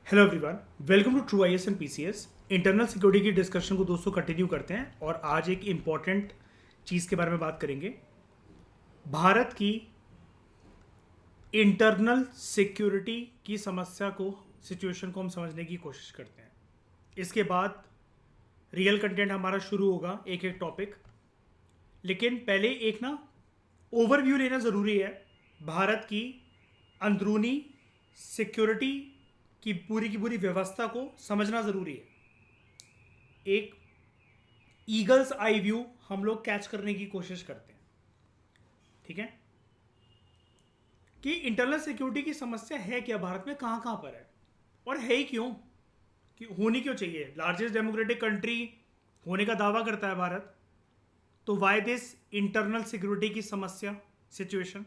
Hello everyone, welcome to true IAS and PCS. Internal security की discussion को दोस्तों continue करते हैं और आज एक इम्पॉर्टेंट चीज़ के बारे में बात करेंगे। भारत की इंटरनल सिक्योरिटी की समस्या को, सिचुएशन को हम समझने की कोशिश करते हैं। इसके बाद रियल कंटेंट हमारा शुरू होगा, एक एक टॉपिक। लेकिन पहले एक ओवरव्यू लेना ज़रूरी है। भारत की अंदरूनी सिक्योरिटी की पूरी व्यवस्था को समझना ज़रूरी है। एक ईगल्स आई व्यू हम लोग कैच करने की कोशिश करते हैं, ठीक है, कि इंटरनल सिक्योरिटी की समस्या है क्या भारत में, कहाँ कहाँ पर है और है ही क्यों, कि होनी क्यों चाहिए। लार्जेस्ट डेमोक्रेटिक कंट्री होने का दावा करता है भारत, तो वाई दिस इंटरनल सिक्योरिटी की समस्या, सिचुएशन।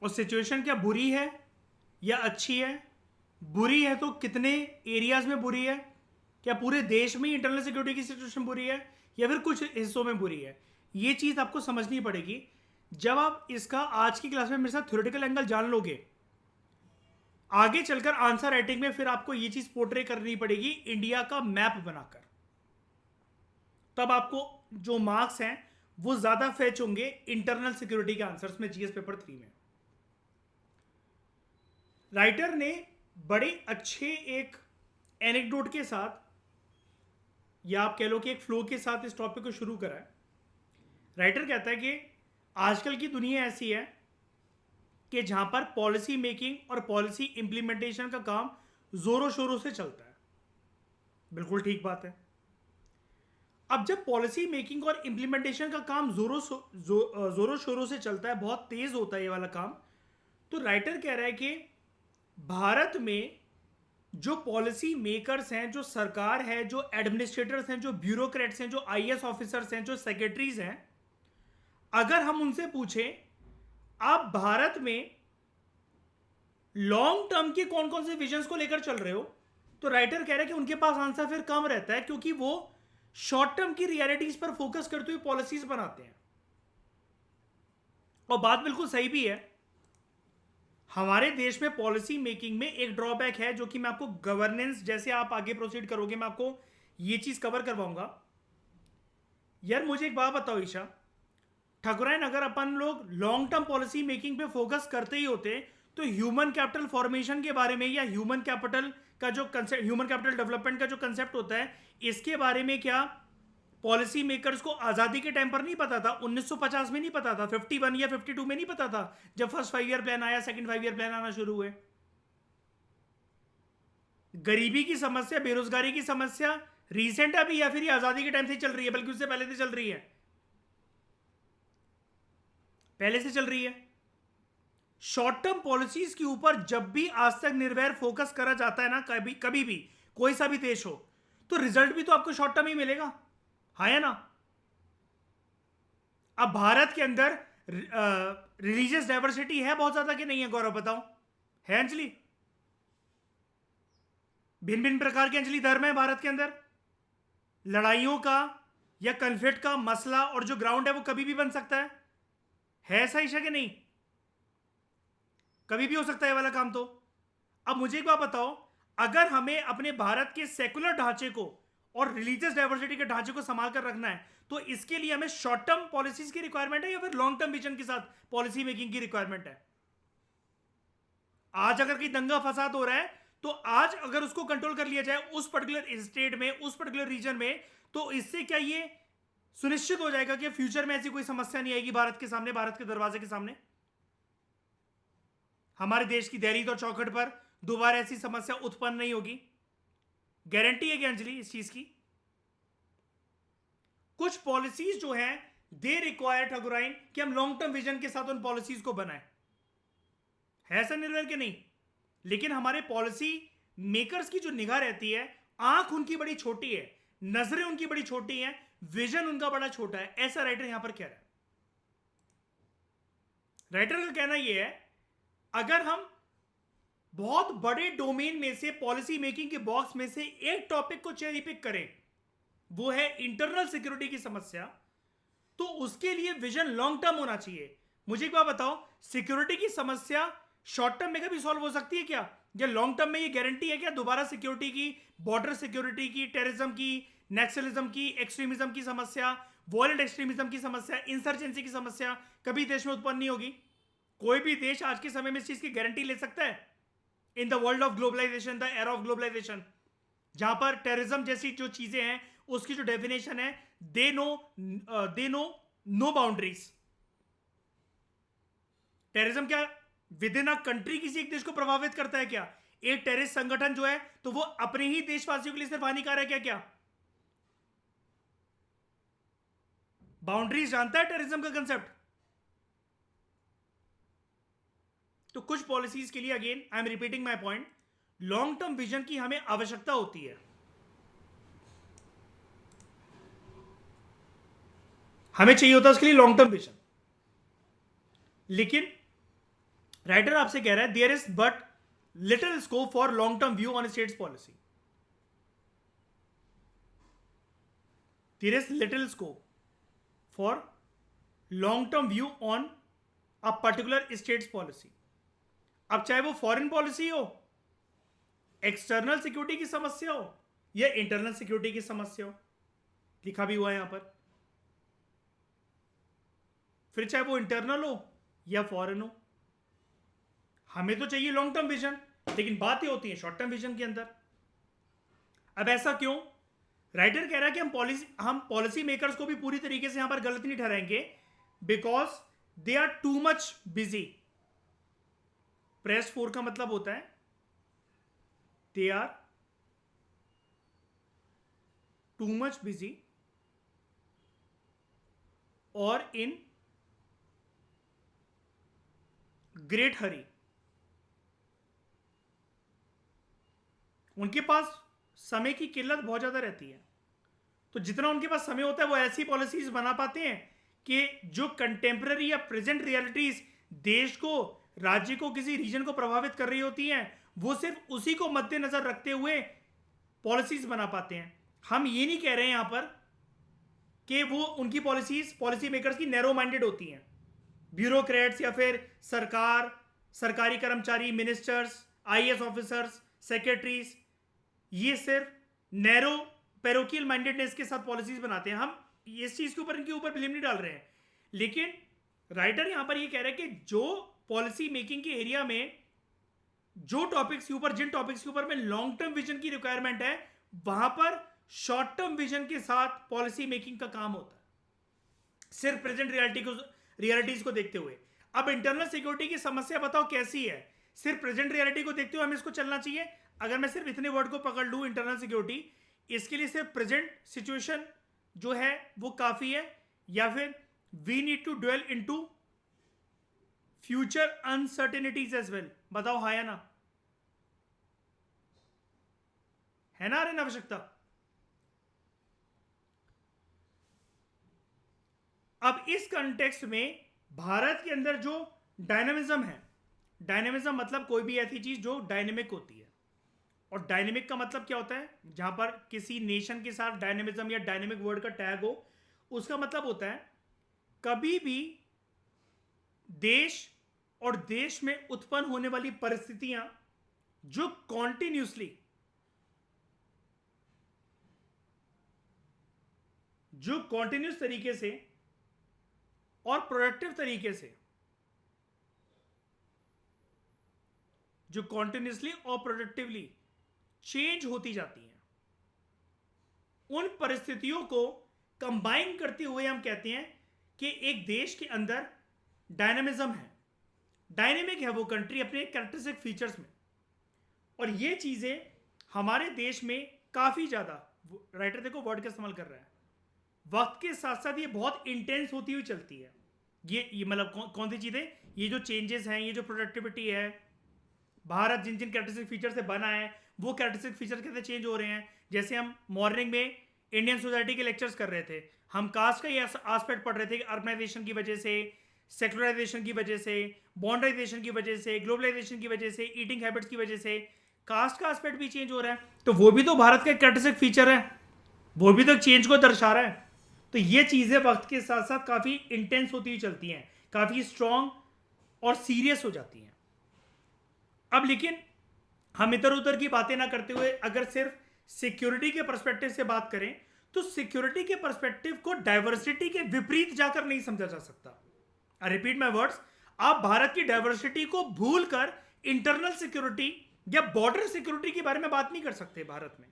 और सिचुएशन क्या बुरी है या अच्छी है? बुरी है तो कितने एरियाज में बुरी है? क्या पूरे देश में इंटरनल सिक्योरिटी की सिचुएशन बुरी है या फिर कुछ हिस्सों में बुरी है? ये चीज आपको समझनी पड़ेगी। जब आप इसका आज की क्लास में मेरे साथ थ्योरेटिकल एंगल जान लोगे, आगे चलकर आंसर राइटिंग में फिर आपको ये चीज पोर्ट्रे करनी पड़ेगी इंडिया का मैप बनाकर। तब आपको जो मार्क्स हैं वो ज्यादा फेच होंगे इंटरनल सिक्योरिटी के आंसर्स में, जीएस पेपर 3 में। राइटर ने बड़े अच्छे एक एनेक्डोट के साथ, या आप कह लो कि एक फ्लो के साथ इस टॉपिक को शुरू करा है। राइटर कहता है कि आजकल की दुनिया ऐसी है कि जहां पर पॉलिसी मेकिंग और पॉलिसी इंप्लीमेंटेशन का काम जोरों शोरों से चलता है। बिल्कुल ठीक बात है। अब जब पॉलिसी मेकिंग और इंप्लीमेंटेशन का काम जोरों शोरों से चलता है, बहुत तेज होता है ये वाला काम, तो राइटर कह रहा है कि भारत में जो पॉलिसी मेकर्स हैं, जो सरकार है, जो एडमिनिस्ट्रेटर्स हैं, जो ब्यूरोक्रेट्स हैं, जो आईएएस ऑफिसर्स हैं, जो सेक्रेटरीज हैं, अगर हम उनसे पूछें आप भारत में लॉन्ग टर्म के कौन कौन से विजन्स को लेकर चल रहे हो, तो राइटर कह रहे हैं कि उनके पास आंसर फिर कम रहता है, क्योंकि वो शॉर्ट टर्म की रियलिटीज पर फोकस करते हुए पॉलिसीज बनाते हैं। और बात बिल्कुल सही भी है। हमारे देश में पॉलिसी मेकिंग में एक ड्रॉबैक है, जो कि मैं आपको गवर्नेंस, जैसे आप आगे प्रोसीड करोगे मैं आपको ये चीज कवर करवाऊंगा। यार मुझे एक बात बताओ ईशा, ठाकुराइन, अगर अपन लोग लॉन्ग टर्म पॉलिसी मेकिंग पे फोकस करते ही होते तो ह्यूमन कैपिटल फॉर्मेशन के बारे में, या ह्यूमन कैपिटल का जो कंसेप्ट, ह्यूमन कैपिटल डेवलपमेंट का जो कंसेप्ट होता है, इसके बारे में क्या पॉलिसी मेकर्स को आजादी के टाइम पर नहीं पता था? 1950 में नहीं पता था? 51 या 52 में नहीं पता था जब फर्स्ट 5 ईयर प्लान आया, सेकंड 5 ईयर प्लान आना शुरू हुए? गरीबी की समस्या, बेरोजगारी की समस्या रिसेंट अभी या फिर ये आजादी के टाइम से चल रही है? बल्कि उससे पहले से चल रही है, पहले से चल रही है। शॉर्ट टर्म पॉलिसीज के ऊपर जब भी आज तक निर्वैर फोकस करा जाता है ना, कभी कभी भी कोई सा भी देश हो, तो रिजल्ट भी तो आपको शॉर्ट टर्म ही मिलेगा, हाँ या ना? अब भारत के अंदर रिलीजियस डाइवर्सिटी है बहुत ज्यादा कि नहीं है गौरव, बताओ? है अंजलि? भिन्न भिन्न प्रकार के अंजलि धर्म है भारत के अंदर। लड़ाइयों का या कन्फ्लिक्ट का मसला और जो ग्राउंड है वो कभी भी बन सकता है ऐसा ईशा कि नहीं? कभी भी हो सकता है वाला काम। तो अब मुझे एक बात बताओ, अगर हमें अपने भारत के सेकुलर ढांचे को और रिलीजियस डाइवर्सिटी के ढांचे को संभाल कर रखना है, तो इसके लिए हमें शॉर्ट टर्म पॉलिसीज की रिक्वायरमेंट है या फिर लॉन्ग टर्म विजन के साथ पॉलिसी मेकिंग की रिक्वायरमेंट है? आज अगर कहीं दंगा फसाद हो रहा है, तो आज अगर उसको कंट्रोल कर लिया जाए उस पर्टिकुलर स्टेट में, उस पर्टिकुलर रीजन में, तो इससे क्या ये सुनिश्चित हो जाएगा कि फ्यूचर में ऐसी कोई समस्या नहीं आएगी भारत के सामने, भारत के दरवाजे के सामने? हमारे देश की दहलीज और चौखट पर दोबारा ऐसी समस्या उत्पन्न नहीं होगी? गारंटी है कि अंजलि इस चीज की? कुछ पॉलिसीज जो हैं दे रिक्वायर ठकुराइन कि हम लॉन्ग टर्म विजन के साथ उन पॉलिसीज को बनाएं, है ऐसा निर्भर के नहीं? लेकिन हमारे पॉलिसी मेकर्स की जो निगाह रहती है, आंख उनकी बड़ी छोटी है, नजरें उनकी बड़ी छोटी हैं, विजन उनका बड़ा छोटा है। ऐसा राइटर यहां पर कह रहा है। राइटर का कहना यह है, अगर हम बहुत बड़े डोमेन में से, पॉलिसी मेकिंग के बॉक्स में से एक टॉपिक को चेरी पिक करें, वो है इंटरनल सिक्योरिटी की समस्या, तो उसके लिए विजन लॉन्ग टर्म होना चाहिए। मुझे एक बात बताओ, सिक्योरिटी की समस्या शॉर्ट टर्म में कभी सॉल्व हो सकती है क्या? या लॉन्ग टर्म में ये गारंटी है क्या दोबारा सिक्योरिटी की, बॉर्डर सिक्योरिटी की, टेररिज्म की, नेक्सलिज्म की, एक्सट्रीमिज्म की समस्या, वॉयलेंट एक्सट्रीमिज्म की समस्या, इंसर्जेंसी की समस्या कभी देश में उत्पन्न नहीं होगी? कोई भी देश आज के समय में इस चीज की गारंटी ले सकता है? In the world of globalisation, the era of globalisation, जहां पर टेररिज्म जैसी जो चीजें हैं उसकी जो डेफिनेशन है, they know no boundaries. Terrorism क्या विद इन अ कंट्री किसी एक देश को प्रभावित करता है क्या? एक टेररिस्ट संगठन जो है तो वो अपने ही देशवासियों के लिए सिर्फ हानिकारक है क्या? बाउंड्रीज जानता है टेररिज्म का कंसेप्ट? तो कुछ पॉलिसीज के लिए, again I am repeating my point, long term vision की हमें आवश्यकता होती है। हमें चाहिए होता है उसके लिए लॉन्ग टर्म विजन। लेकिन राइटर आपसे कह रहा है there is but little scope for long term view on state's policy. There is little scope for long term view on a particular state's policy. अब चाहे वो फॉरेन पॉलिसी हो, external security की समस्या हो, या इंटरनल सिक्योरिटी की समस्या हो, लिखा भी हुआ है यहां पर, फिर चाहे वो इंटरनल हो या फॉरेन हो, हमें तो चाहिए लॉन्ग टर्म विजन, लेकिन बातें होती हैं शॉर्ट टर्म विजन के अंदर। अब ऐसा क्यों? राइटर कह रहा है कि हम पॉलिसी मेकर्स को भी पूरी तरीके से यहां पर गलत नहीं ठहराएंगे, because they are too much busy. Press 4 का मतलब होता है they are too much busy और इन ग्रेट हरी। उनके पास समय की किल्लत बहुत ज्यादा रहती है, तो जितना उनके पास समय होता है वो ऐसी पॉलिसीज बना पाते हैं कि जो कंटेम्पररी या प्रेजेंट रियलिटीज देश को, राज्य को, किसी रीजन को प्रभावित कर रही होती हैं, वो सिर्फ उसी को मद्देनजर रखते हुए पॉलिसीज बना पाते हैं। हम ये नहीं कह रहे हैं यहां पर कि वो उनकी पॉलिसी मेकर्स की नैरो माइंडेड होती हैं। ब्यूरोक्रेट्स या फिर सरकारी कर्मचारी, मिनिस्टर्स, आईएएस ऑफिसर्स, सेक्रेटरीज, ये सिर्फ नैरो पैरोकियल माइंडेडनेस के साथ पॉलिसीज बनाते हैं। हम इस चीज के ऊपर इनके ऊपर ब्लेम नहीं डाल रहे हैं, लेकिन राइटर यहां पर ये कह रहे हैं कि जो पॉलिसी मेकिंग के एरिया में जो टॉपिक्स के ऊपर, जिन टॉपिक्स के ऊपर में लॉन्ग टर्म विजन की रिक्वायरमेंट है, वहां पर शॉर्ट टर्म विजन के साथ पॉलिसी मेकिंग का काम होता है, सिर्फ प्रेजेंट रियलिटीज को देखते हुए। अब इंटरनल सिक्योरिटी की समस्या बताओ कैसी है? सिर्फ प्रेजेंट रियलिटी को देखते हुए हमें इसको चलना चाहिए? अगर मैं सिर्फ इतने वर्ड को पकड़ लूं, इंटरनल सिक्योरिटी, इसके लिए सिर्फ प्रेजेंट सिचुएशन जो है वो काफी है, या फिर we need to dwell into future uncertainties as well? बताओ हाँ या ना? है ना अरे आवश्यकता? अब इस कंटेक्स्ट में भारत के अंदर जो डायनामिज्म है, डायनामिज्म मतलब कोई भी ऐसी चीज जो डायनेमिक होती है, और डायनेमिक का मतलब क्या होता है? जहां पर किसी नेशन के साथ डायनेमिज्म या डायनेमिक वर्ड का टैग हो, उसका मतलब होता है कभी भी देश और देश में उत्पन्न होने वाली परिस्थितियां जो कॉन्टिन्यूस तरीके से और प्रोडक्टिव तरीके से, जो कॉन्टिन्यूसली और प्रोडक्टिवली चेंज होती जाती हैं, उन परिस्थितियों को कंबाइन करते हुए हम कहते हैं कि एक देश के अंदर डायनामिज्म है, डायनेमिक है वो कंट्री अपने कैरेक्टरिस्टिक फीचर्स में। और ये चीजें हमारे देश में काफी ज्यादा, राइटर देखो वर्ड का इस्तेमाल कर रहा है, वक्त के साथ साथ ये बहुत इंटेंस होती हुई चलती है। ये मतलब कौन सी चीजें? ये जो चेंजेस हैं, ये जो प्रोडक्टिविटी है, भारत जिन जिन कैरेक्टरिस्टिक फीचर से बना है, वो कैरेक्टरिस्टिक फीचर कैसे चेंज हो रहे हैं। जैसे हम मॉर्निंग में इंडियन सोसाइटी के लेक्चर्स कर रहे थे, हम कास्ट का ये एस्पेक्ट पढ़ रहे थे कि अर्बनाइजेशन की वजह से, सेकुलराइजेशन की वजह से, बॉन्डाइजेशन की वजह से, ग्लोबलाइजेशन की वजह से, ईटिंग हैबिट्स की वजह से कास्ट का एस्पेक्ट भी चेंज हो रहा है, तो वो भी तो भारत का कैरेक्टरिस्टिक फीचर है, वो भी तो चेंज को दर्शा रहा है। तो ये चीजें वक्त के साथ साथ काफी इंटेंस होती हुई चलती हैं, काफी स्ट्रॉन्ग और सीरियस हो जाती हैं। अब लेकिन हम इधर उधर की बातें ना करते हुए अगर सिर्फ सिक्योरिटी के पर्सपेक्टिव से बात करें तो सिक्योरिटी के पर्सपेक्टिव को डाइवर्सिटी के विपरीत जाकर नहीं समझा जा सकता। आई रिपीट माई वर्ड्स, आप भारत की डाइवर्सिटी को भूलकर इंटरनल सिक्योरिटी या बॉर्डर सिक्योरिटी के बारे में बात नहीं कर सकते भारत में।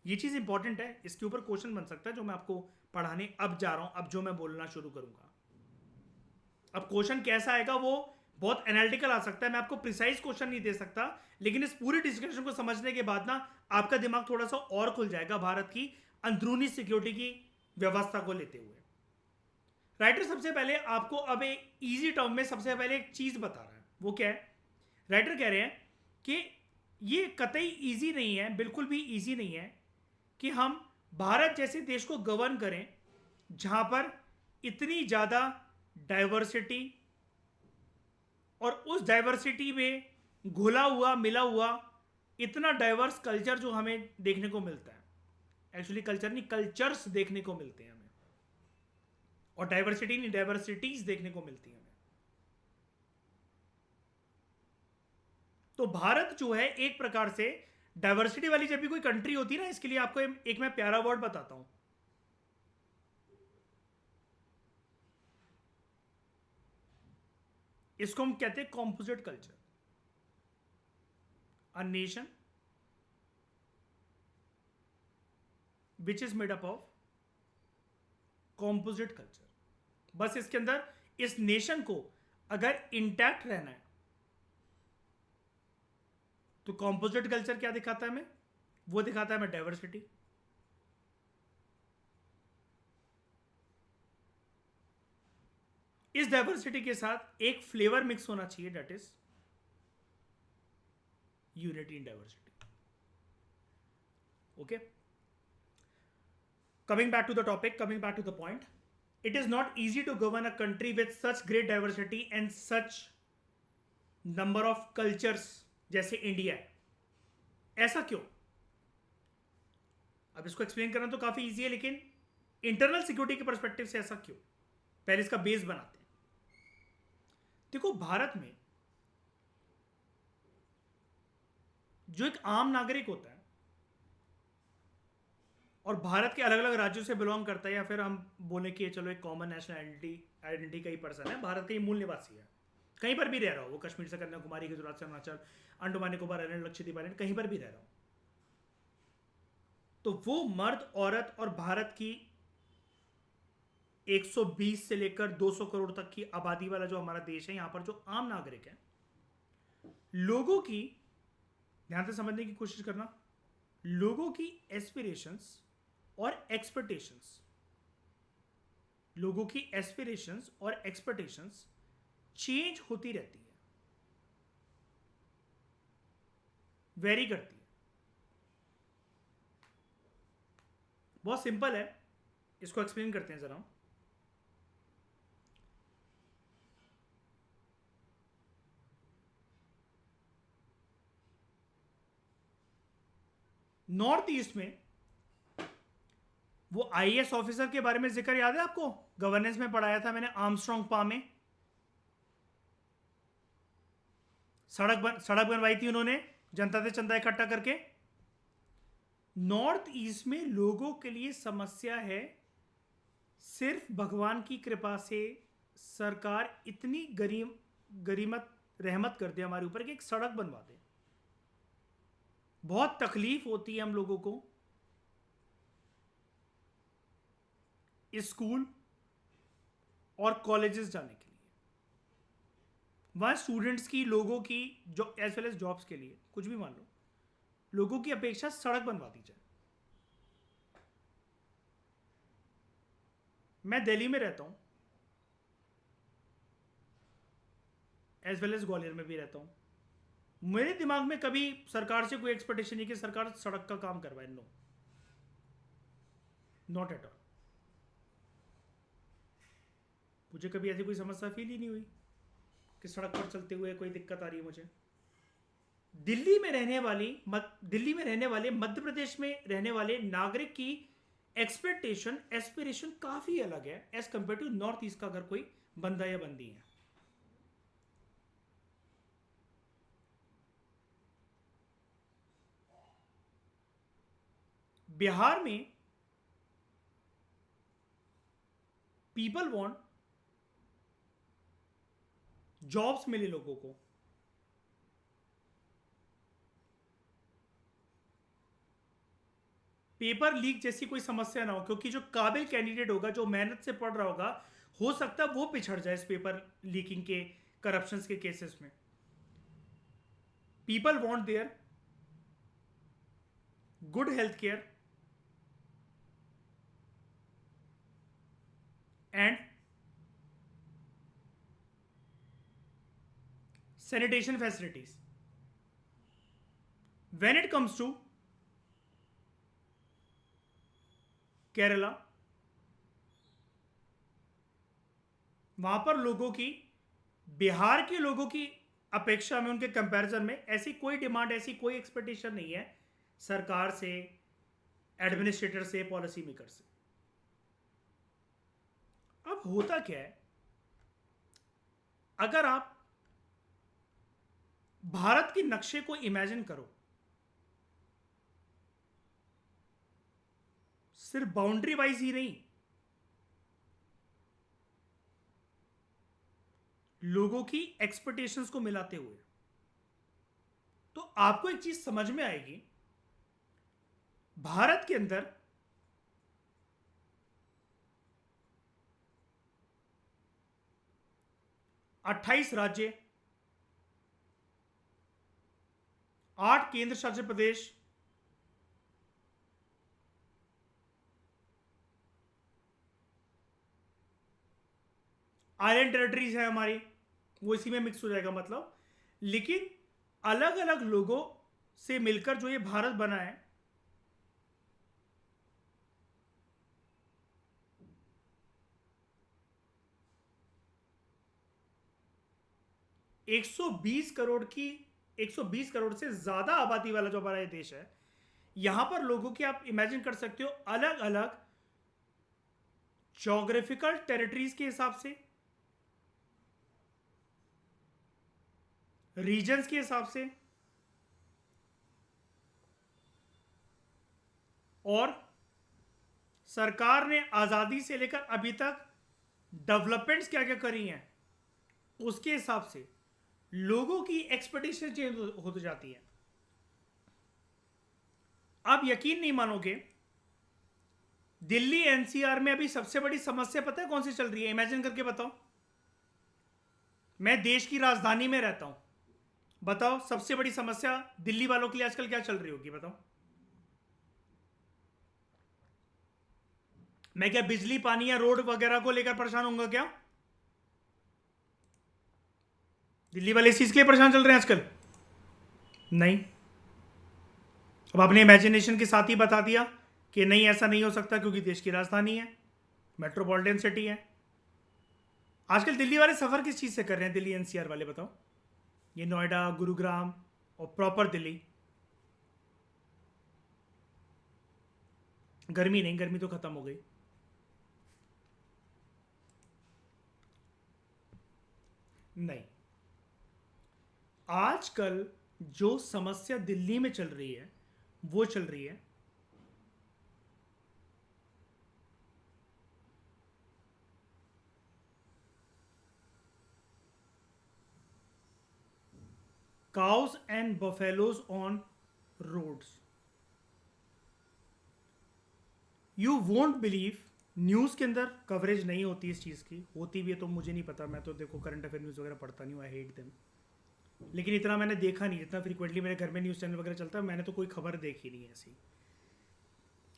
ये चीज इंपॉर्टेंट है, इसके ऊपर क्वेश्चन बन सकता है जो मैं आपको पढ़ाने अब जा रहा हूं, अब जो मैं बोलना शुरू करूंगा। अब क्वेश्चन कैसा आएगा वो बहुत एनालिटिकल आ सकता है, मैं आपको प्रिसाइज क्वेश्चन नहीं दे सकता, लेकिन इस पूरी डिस्कशन को समझने के बाद ना आपका दिमाग थोड़ा सा और खुल जाएगा भारत की अंदरूनी सिक्योरिटी की व्यवस्था को लेते हुए। राइटर सबसे पहले आपको अब एक इजी टर्म में सबसे पहले एक चीज बता रहा है, वो क्या है? राइटर कह रहे हैं कि ये कतई इजी नहीं है, बिल्कुल भी इजी नहीं है कि हम भारत जैसे देश को गवर्न करें जहां पर इतनी ज्यादा डाइवर्सिटी और उस डाइवर्सिटी में घुला हुआ मिला हुआ इतना डाइवर्स कल्चर जो हमें देखने को मिलता है। एक्चुअली कल्चर नहीं, कल्चर्स देखने को मिलते हैं हमें, और डाइवर्सिटी नहीं, डाइवर्सिटीज देखने को मिलती है हमें। तो भारत जो है एक प्रकार से डाइवर्सिटी वाली जब भी कोई कंट्री होती है ना, इसके लिए आपको एक मैं प्यारा वर्ड बताता हूं। इसको हम कहते हैं composite culture. A nation which is made up of composite culture. बस इसके अंदर इस नेशन को अगर इंटैक्ट रहना है तो कॉम्पोजिट कल्चर क्या दिखाता है हमें? वो दिखाता है हमें डाइवर्सिटी। इस डाइवर्सिटी के साथ एक फ्लेवर मिक्स होना चाहिए, that is unity in diversity. Okay, coming back to the topic, coming back to the point, it is not easy to govern a country with such great diversity and such number of cultures जैसे India है। ऐसा क्यों? अब इसको explain करना तो काफी easy है, लेकिन इंटरनल सिक्योरिटी के पर्सपेक्टिव से ऐसा क्यों, पहले इसका बेस बनाते हैं। देखो, भारत में जो एक आम नागरिक होता है और भारत के अलग अलग राज्यों से बिलोंग करता है, या फिर हम बोले कि चलो एक कॉमन नेशनल आइडेंटिटी का ही पर्सन है, भारत का ही मूल निवासी है, कहीं पर भी रह रहा हो, वो कश्मीर से कन्याकुमारी, गुजरात से अरुणाचल, अंडमान निकोबार आइलैंड, लक्षद्वीप आइलैंड, कहीं पर भी रह रहा हो, तो वो मर्द औरत और भारत की 120 से लेकर 200 करोड़ तक की आबादी वाला जो हमारा देश है, यहां पर जो आम नागरिक है, लोगों की, ध्यान से समझने की कोशिश करना, लोगों की एस्पिरेशंस और एक्सपेक्टेशंस, लोगों की एस्पिरेशंस और एक्सपेक्टेशंस चेंज होती रहती है, वेरी करती है। बहुत सिंपल है, इसको एक्सप्लेन करते हैं जरा। नॉर्थ ईस्ट में वो आईएएस ऑफिसर के बारे में जिक्र याद है आपको? गवर्नेंस में पढ़ाया था मैंने, आर्मस्ट्रांग पा में। सड़क बनवाई थी उन्होंने जनता से चंदा इकट्ठा करके। नॉर्थ ईस्ट में लोगों के लिए समस्या है, सिर्फ भगवान की कृपा से सरकार इतनी गरीमत रहमत कर दे हमारे ऊपर कि एक सड़क बनवा दे। बहुत तकलीफ होती है हम लोगों को स्कूल और कॉलेजेस जाने के लिए, वहां स्टूडेंट्स की, लोगों की, जो एज वेल एज जॉब्स के लिए, कुछ भी मान लो, लोगों की अपेक्षा सड़क बनवा दी जाए। मैं दिल्ली में रहता हूं, एज वेल एज ग्वालियर में भी रहता हूं। मेरे दिमाग में कभी सरकार से कोई एक्सपेक्टेशन नहीं कि सरकार सड़क का काम करवाए, नो, नॉट एट ऑल। मुझे कभी ऐसी कोई समस्या फील ही नहीं हुई कि सड़क पर चलते हुए कोई दिक्कत आ रही है मुझे। दिल्ली में रहने वाले, मध्य प्रदेश में रहने वाले नागरिक की एक्सपेक्टेशन, एस्पिरेशन काफी अलग है as compare to north east का अगर कोई बंदा या बंदी है। बिहार में पीपल वांट जॉब्स मिले लोगों को, पेपर लीक जैसी कोई समस्या ना हो, क्योंकि जो काबिल कैंडिडेट होगा, जो मेहनत से पढ़ रहा होगा, हो सकता है वो पिछड़ जाए इस पेपर लीकिंग के, करप्शन के केसेस में। People want their good health care and sanitation facilities. When it comes to Kerala, वहां पर लोगों की, बिहार के लोगों की अपेक्षा में, उनके कंपैरिजन में ऐसी कोई डिमांड, ऐसी कोई एक्सपेक्टेशन नहीं है सरकार से, एडमिनिस्ट्रेटर से, पॉलिसी मेकर से। अब होता क्या है, अगर आप भारत के नक्शे को इमेजिन करो, सिर्फ बाउंड्री वाइज ही नहीं, लोगों की एक्सपेक्टेशंस को मिलाते हुए, तो आपको एक चीज समझ में आएगी, भारत के अंदर 28 राज्य, 8 केंद्र शासित प्रदेश, आइलैंड टेरिटरीज है हमारी, वो इसी में मिक्स हो जाएगा मतलब। लेकिन अलग अलग लोगों से मिलकर जो ये भारत बना है, एक 120 करोड़ से ज्यादा आबादी वाला जो हमारा ये देश है, यहां पर लोगों की आप इमेजिन कर सकते हो अलग अलग ज्योग्राफिकल टेरिटरीज के हिसाब से, रीजन्स के हिसाब से, और सरकार ने आजादी से लेकर अभी तक डेवलपमेंट्स क्या क्या करी हैं, उसके हिसाब से लोगों की एक्सपेक्टेशन चेंज होती जाती है। आप यकीन नहीं मानोगे, दिल्ली एनसीआर में अभी सबसे बड़ी समस्या पता है कौन सी चल रही है? इमेजिन करके बताओ। मैं देश की राजधानी में रहता हूं, बताओ सबसे बड़ी समस्या दिल्ली वालों के लिए आजकल क्या चल रही होगी? बताओ। मैं क्या बिजली, पानी या रोड वगैरह को लेकर परेशान होऊंगा क्या? दिल्ली वाले इस चीज के लिए परेशान चल रहे हैं आजकल? नहीं। अब आपने इमेजिनेशन के साथ ही बता दिया कि नहीं, ऐसा नहीं हो सकता, क्योंकि देश की राजधानी है, मेट्रोपॉलिटन सिटी है। आजकल दिल्ली वाले सफर किस चीज से कर रहे हैं, दिल्ली एनसीआर वाले? बताओ। ये नोएडा, गुरुग्राम और प्रॉपर दिल्ली। गर्मी नहीं, गर्मी तो खत्म हो गई। नहीं, आजकल जो समस्या दिल्ली में चल रही है वो चल रही है cows and buffaloes on roads. You won't believe, news के अंदर कवरेज नहीं होती इस चीज़ की, होती भी है तो मुझे नहीं पता, मैं तो देखो करंट अफेयर न्यूज़ वगैरह पढ़ता नहीं हूँ, आई हेट देम। लेकिन इतना मैंने देखा नहीं, जितना फ्रीक्वेंटली मेरे घर में न्यूज़ चैनल वगैरह चलता है, मैंने तो कोई खबर देखी नहीं ऐसी।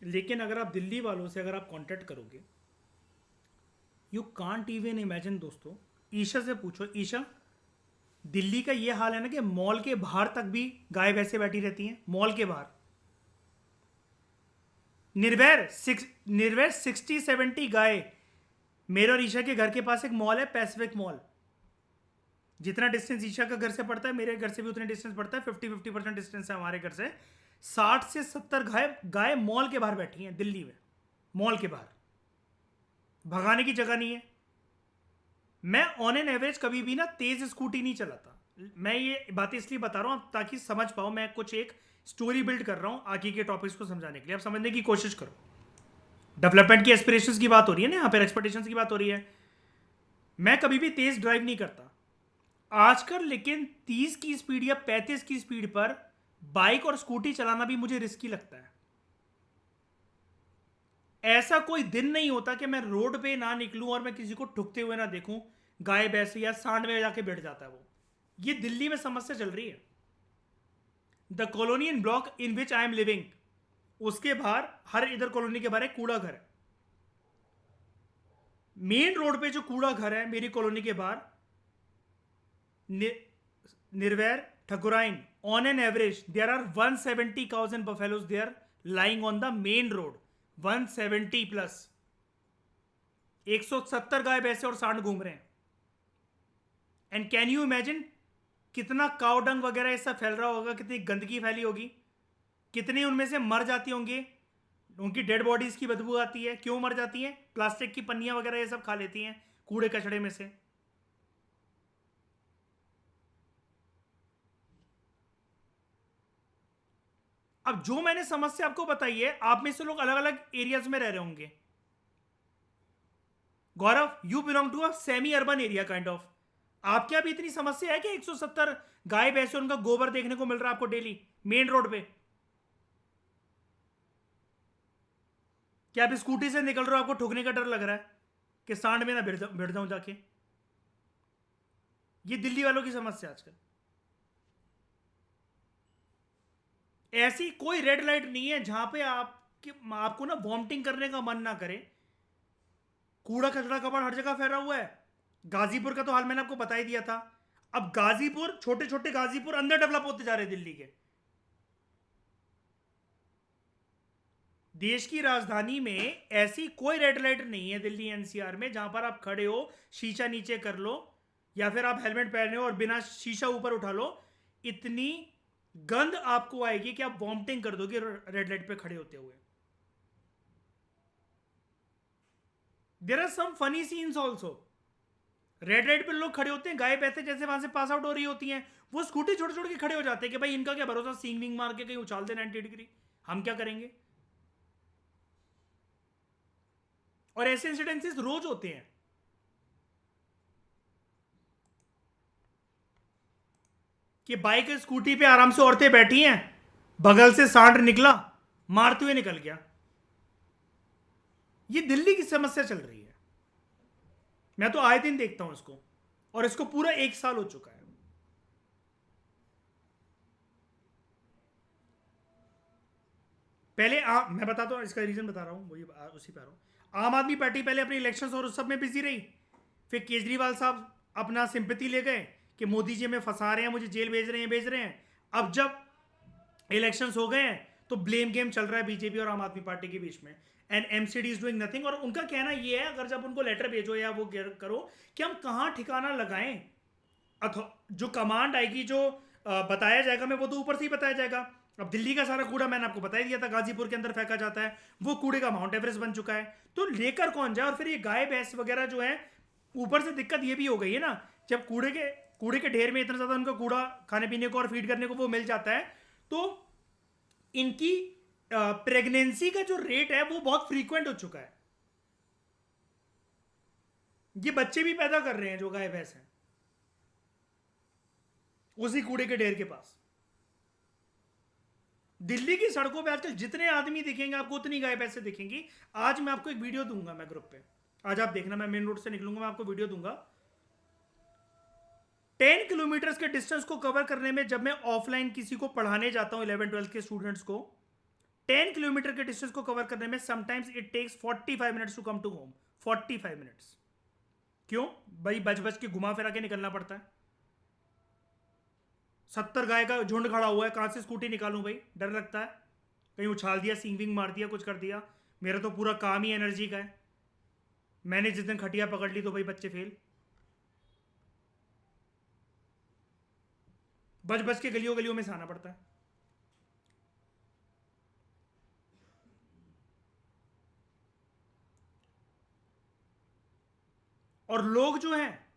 लेकिन अगर आप दिल्ली वालों से अगर आप कांटेक्ट करोगे, यू कांट इवन इमेजिन। दोस्तों, ईशा से पूछो, ईशा दिल्ली का ये हाल है ना कि मॉल के बाहर तक भी गाय भैंसे बैठी रहती हैं, मॉल के बाहर। निर्भैर 60-70 गाय। मेरे और ईशा के घर के पास एक मॉल है, पैसिफिक मॉल। जितना डिस्टेंस ईशा का घर से पड़ता है, मेरे घर से भी उतना डिस्टेंस पड़ता है, 50-50% डिस्टेंस है हमारे घर से। 60 से 70 गाय मॉल के बाहर बैठी हैं दिल्ली में, मॉल के बाहर। भगाने की जगह नहीं है। मैं ऑन एन एवरेज कभी भी ना तेज स्कूटी नहीं चलाता। मैं ये बातें इसलिए बता रहा हूं ताकि समझ पाओ, मैं कुछ एक स्टोरी बिल्ड कर रहा हूं आगे के टॉपिक्स को समझाने के लिए, आप समझने की कोशिश करो। डेवलपमेंट की एस्पिरेशंस की बात हो रही है ना यहाँ पर, एक्सपेक्टेशंस की बात हो रही है। मैं कभी भी तेज ड्राइव नहीं करता आजकल, लेकिन 30 की स्पीड या 35 की स्पीड पर बाइक और स्कूटी चलाना भी मुझे रिस्की लगता है। ऐसा कोई दिन नहीं होता कि मैं रोड पे ना निकलूं और मैं किसी को ठुकते हुए ना देखूं, गाय भैंस या सांड में जाके बैठ जाता है वो। ये दिल्ली में समस्या चल रही है। The colonial block in which I am living, उसके बाहर, हर इधर कॉलोनी के बाहर एक कूड़ा घर है। मेन रोड पे जो कूड़ा घर है मेरी कॉलोनी के बाहर, निर्वैर ठकुराइन, on an average there are 170 cows and buffaloes there lying on the main road, 170 plus, 170 गाय भैंसे और सांड घूम रहे हैं। एंड कैन यू इमेजिन कितना काउ डंग वगैरह ये सब फैल रहा होगा, कितनी गंदगी फैली होगी, कितने उनमें से मर जाती होंगे, उनकी डेड बॉडीज की बदबू आती है। क्यों मर जाती है? प्लास्टिक की पन्नियां वगैरह ये सब खा लेती हैं कूड़े कचड़े में से। अब जो मैंने समस्या आपको बताई है, आप में से लोग अलग अलग एरियाज में रह रहे होंगे। Gaurav, you belong to a semi urban area kind of. आपके यहाँ भी इतनी समस्या है कि 170 गाय भैंसे उनका गोबर देखने को मिल रहा है आपको डेली मेन रोड पे? क्या आप स्कूटी से निकल रहे हो, आपको ठोकने का डर लग रहा है कि सांड में ना भिड़ जाऊं जाके? ये दिल्ली वालों की समस्या आजकल। ऐसी कोई रेड लाइट नहीं है जहां पे आपको ना वॉमिटिंग करने का मन ना करे। कूड़ा कचड़ा कबाड़ हर जगह फैला हुआ है। गाजीपुर का तो हाल मैंने आपको बता ही दिया था। अब गाजीपुर, छोटे छोटे गाजीपुर अंदर डेवलप होते जा रहे दिल्ली के। देश की राजधानी में ऐसी कोई रेड लाइट नहीं है दिल्ली एनसीआर में जहां पर आप खड़े हो, शीशा नीचे कर लो, या फिर आप हेलमेट पहने हो और बिना शीशा ऊपर उठा लो, इतनी गंध आपको आएगी कि आप वॉमिटिंग कर दोगे रेड लाइट पे खड़े होते हुए। There are some funny scenes also. Red light पे लोग खड़े होते हैं, गाय भैंसे जैसे वहां से पास आउट हो रही होती हैं, वो स्कूटी छोड़ छोड़ के खड़े हो जाते हैं कि भाई इनका क्या भरोसा, सींग विंग मार के कहीं उछाल दे 90 डिग्री, हम क्या करेंगे। और ऐसे इंसिडेंसेस रोज होते हैं। कि बाइक स्कूटी पे आराम से औरतें बैठी हैं, बगल से सांड निकला, मारते हुए निकल गया। ये दिल्ली की समस्या चल रही है। मैं तो आए दिन देखता हूं इसको, और इसको पूरा 1 साल हो चुका है। पहले मैं बताता हूं इसका रीजन, बता रहा हूं वही, उसी पे आ रहा हूं। आम आदमी पार्टी पहले अपने इलेक्शंस और उस सब में बिजी रही। फिर केजरीवाल साहब अपना सिंपैथी ले गए कि मोदी जी हमें फंसा रहे हैं, मुझे जेल भेज रहे हैं। अब जब इलेक्शंस हो गए हैं तो ब्लेम गेम चल रहा है बीजेपी और आम आदमी पार्टी के बीच में। And MCD is doing nothing. और उनका कहना ये है, अगर जब उनको लेटर भेजो या वो करो, कि हम कहाँ ठिकाना लगाएं, जो कमांड आएगी, जो बताया जाएगा, मैं वो तो ऊपर से ही बताया जाएगा। अब दिल्ली का सारा कूड़ा मैंने आपको बता ही दिया था, गाजीपुर के अंदर फेंका जाता है, वो कूड़े का माउंट एवरेस्ट बन चुका है। तो लेकर कौन जाए? और फिर ये गाय भैंस वगैरह जो है, ऊपर से दिक्कत ये भी हो गई है ना, जब कूड़े के ढेर में इतना ज्यादा उनका कूड़ा खाने पीने को और फीड करने को वो मिल जाता है, तो इनकी प्रेगनेंसी का जो रेट है वो बहुत फ्रीक्वेंट हो चुका है। ये बच्चे भी पैदा कर रहे हैं जो गाय भैंस हैं उसी कूड़े के ढेर के पास। दिल्ली की सड़कों पे आजकल जितने आदमी दिखेंगे आपको उतनी गाय भैंसे दिखेंगी। आज मैं आपको एक वीडियो दूंगा, मैं ग्रुप पे, आज आप देखना, मैं मेन रोड से निकलूंगा, मैं आपको वीडियो दूंगा। 10 किलोमीटर के डिस्टेंस को कवर करने में, जब मैं ऑफलाइन किसी को पढ़ाने जाता हूं 11-12 के स्टूडेंट्स को, 10 किलोमीटर के डिस्टेंस को कवर करने में sometimes it takes 45 minutes to come to home. 45 minutes. क्यों भाई? बच बच के घुमा फिरा के निकलना पड़ता है। 70 गाय का झुंड खड़ा हुआ है, कहां से स्कूटी निकालूं भाई? डर लगता है कहीं उछाल दिया, सींग विंग मार दिया, कुछ कर दिया। मेरा तो पूरा काम ही एनर्जी का है। मैंने जिस दिन खटिया पकड़ ली तो भाई बच्चे फेल। बच बच के गलियों गलियों में से आना पड़ता है। और लोग जो हैं,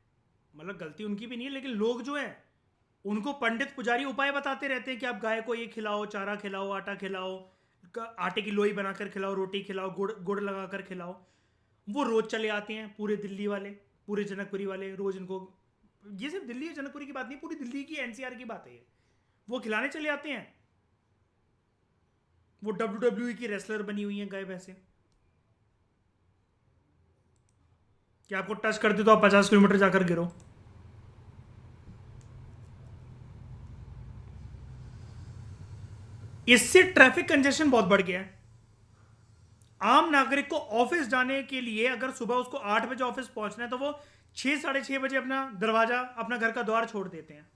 मतलब गलती उनकी भी नहीं है, लेकिन लोग जो हैं उनको पंडित पुजारी उपाय बताते रहते हैं कि आप गाय को ये खिलाओ, चारा खिलाओ, आटा खिलाओ, आटे की लोई बनाकर खिलाओ, रोटी खिलाओ, गुड़ गुड़ लगाकर खिलाओ। वो रोज चले आते हैं, पूरे दिल्ली वाले, पूरे जनकपुरी वाले रोज इनको, ये सिर्फ दिल्ली और जनकपुरी की बात नहीं, पूरी दिल्ली की एनसीआर की बात है ये। वो खिलाने चले आते हैं। वो WWE की रेसलर बनी हुई है गाय भैंसे, कि आपको टच कर दे तो आप 50 किलोमीटर जाकर गिरो। इससे ट्रैफिक कंजेशन बहुत बढ़ गया है। आम नागरिक को ऑफिस जाने के लिए अगर सुबह उसको 8 बजे ऑफिस पहुंचना है तो वो 6 साढ़े 6 बजे अपना दरवाजा, अपना घर का द्वार छोड़ देते हैं।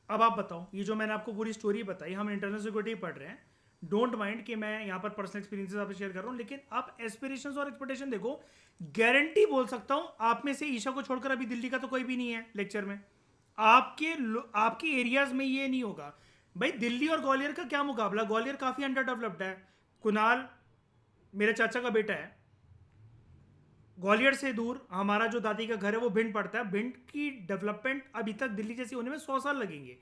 अब आप बताओ, ये जो मैंने आपको पूरी स्टोरी बताई, हम इंटरनल सिक्योरिटी पढ़ रहे हैं, डोंट माइंड कि मैं यहाँ पर पर्सनल एक्सपीरियंसेस आपसे शेयर कर रहा हूँ, लेकिन आप एस्पिरेशंस और एक्सपेक्टेशन देखो। गारंटी बोल सकता हूँ आप में से ईशा को छोड़कर अभी दिल्ली का तो कोई भी नहीं है लेक्चर में। आपके एरियाज में ये नहीं होगा। भाई दिल्ली और ग्वालियर का क्या मुकाबला, ग्वालियर काफ़ी अंडर डेवलप्ड है। कुणाल मेरे चाचा का बेटा है, ग्वालियर से दूर हमारा जो दादी का घर है वो भिंड पड़ता है। भिंड की डेवलपमेंट अभी तक दिल्ली जैसी होने में 100 साल लगेंगे,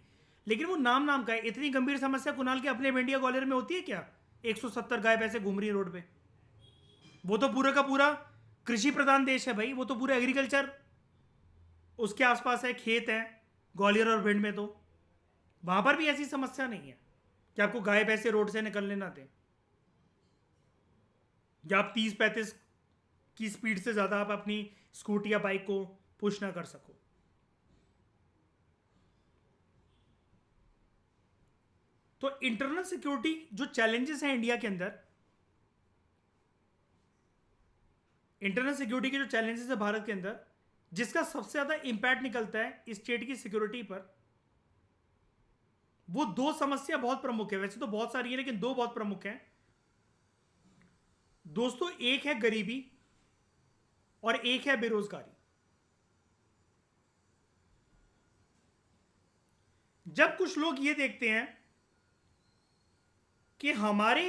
लेकिन वो नाम का है। इतनी गंभीर समस्या कुणाल के अपने भिंड या ग्वालियर में होती है क्या? 170 गाय भैंसे घूम रही है रोड पे। वो तो पूरा का पूरा कृषि प्रधान देश है भाई, वो तो पूरा एग्रीकल्चर उसके आसपास है, खेत है ग्वालियर और भिंड में। तो वहां पर भी ऐसी समस्या नहीं है कि आपको गाय भैंसे रोड से निकलने ना दें, या आप 30-35 की स्पीड से ज़्यादा आप अपनी स्कूटी या बाइक को पुश ना कर सको। तो इंटरनल सिक्योरिटी जो चैलेंजेस हैं इंडिया के अंदर, इंटरनल सिक्योरिटी के जो चैलेंजेस है भारत के अंदर, जिसका सबसे ज़्यादा इंपैक्ट निकलता है स्टेट की सिक्योरिटी पर, वो दो समस्या बहुत प्रमुख है। वैसे तो बहुत सारी है, लेकिन दो बहुत प्रमुख हैं दोस्तों। एक है गरीबी और एक है बेरोजगारी। जब कुछ लोग ये देखते हैं कि हमारे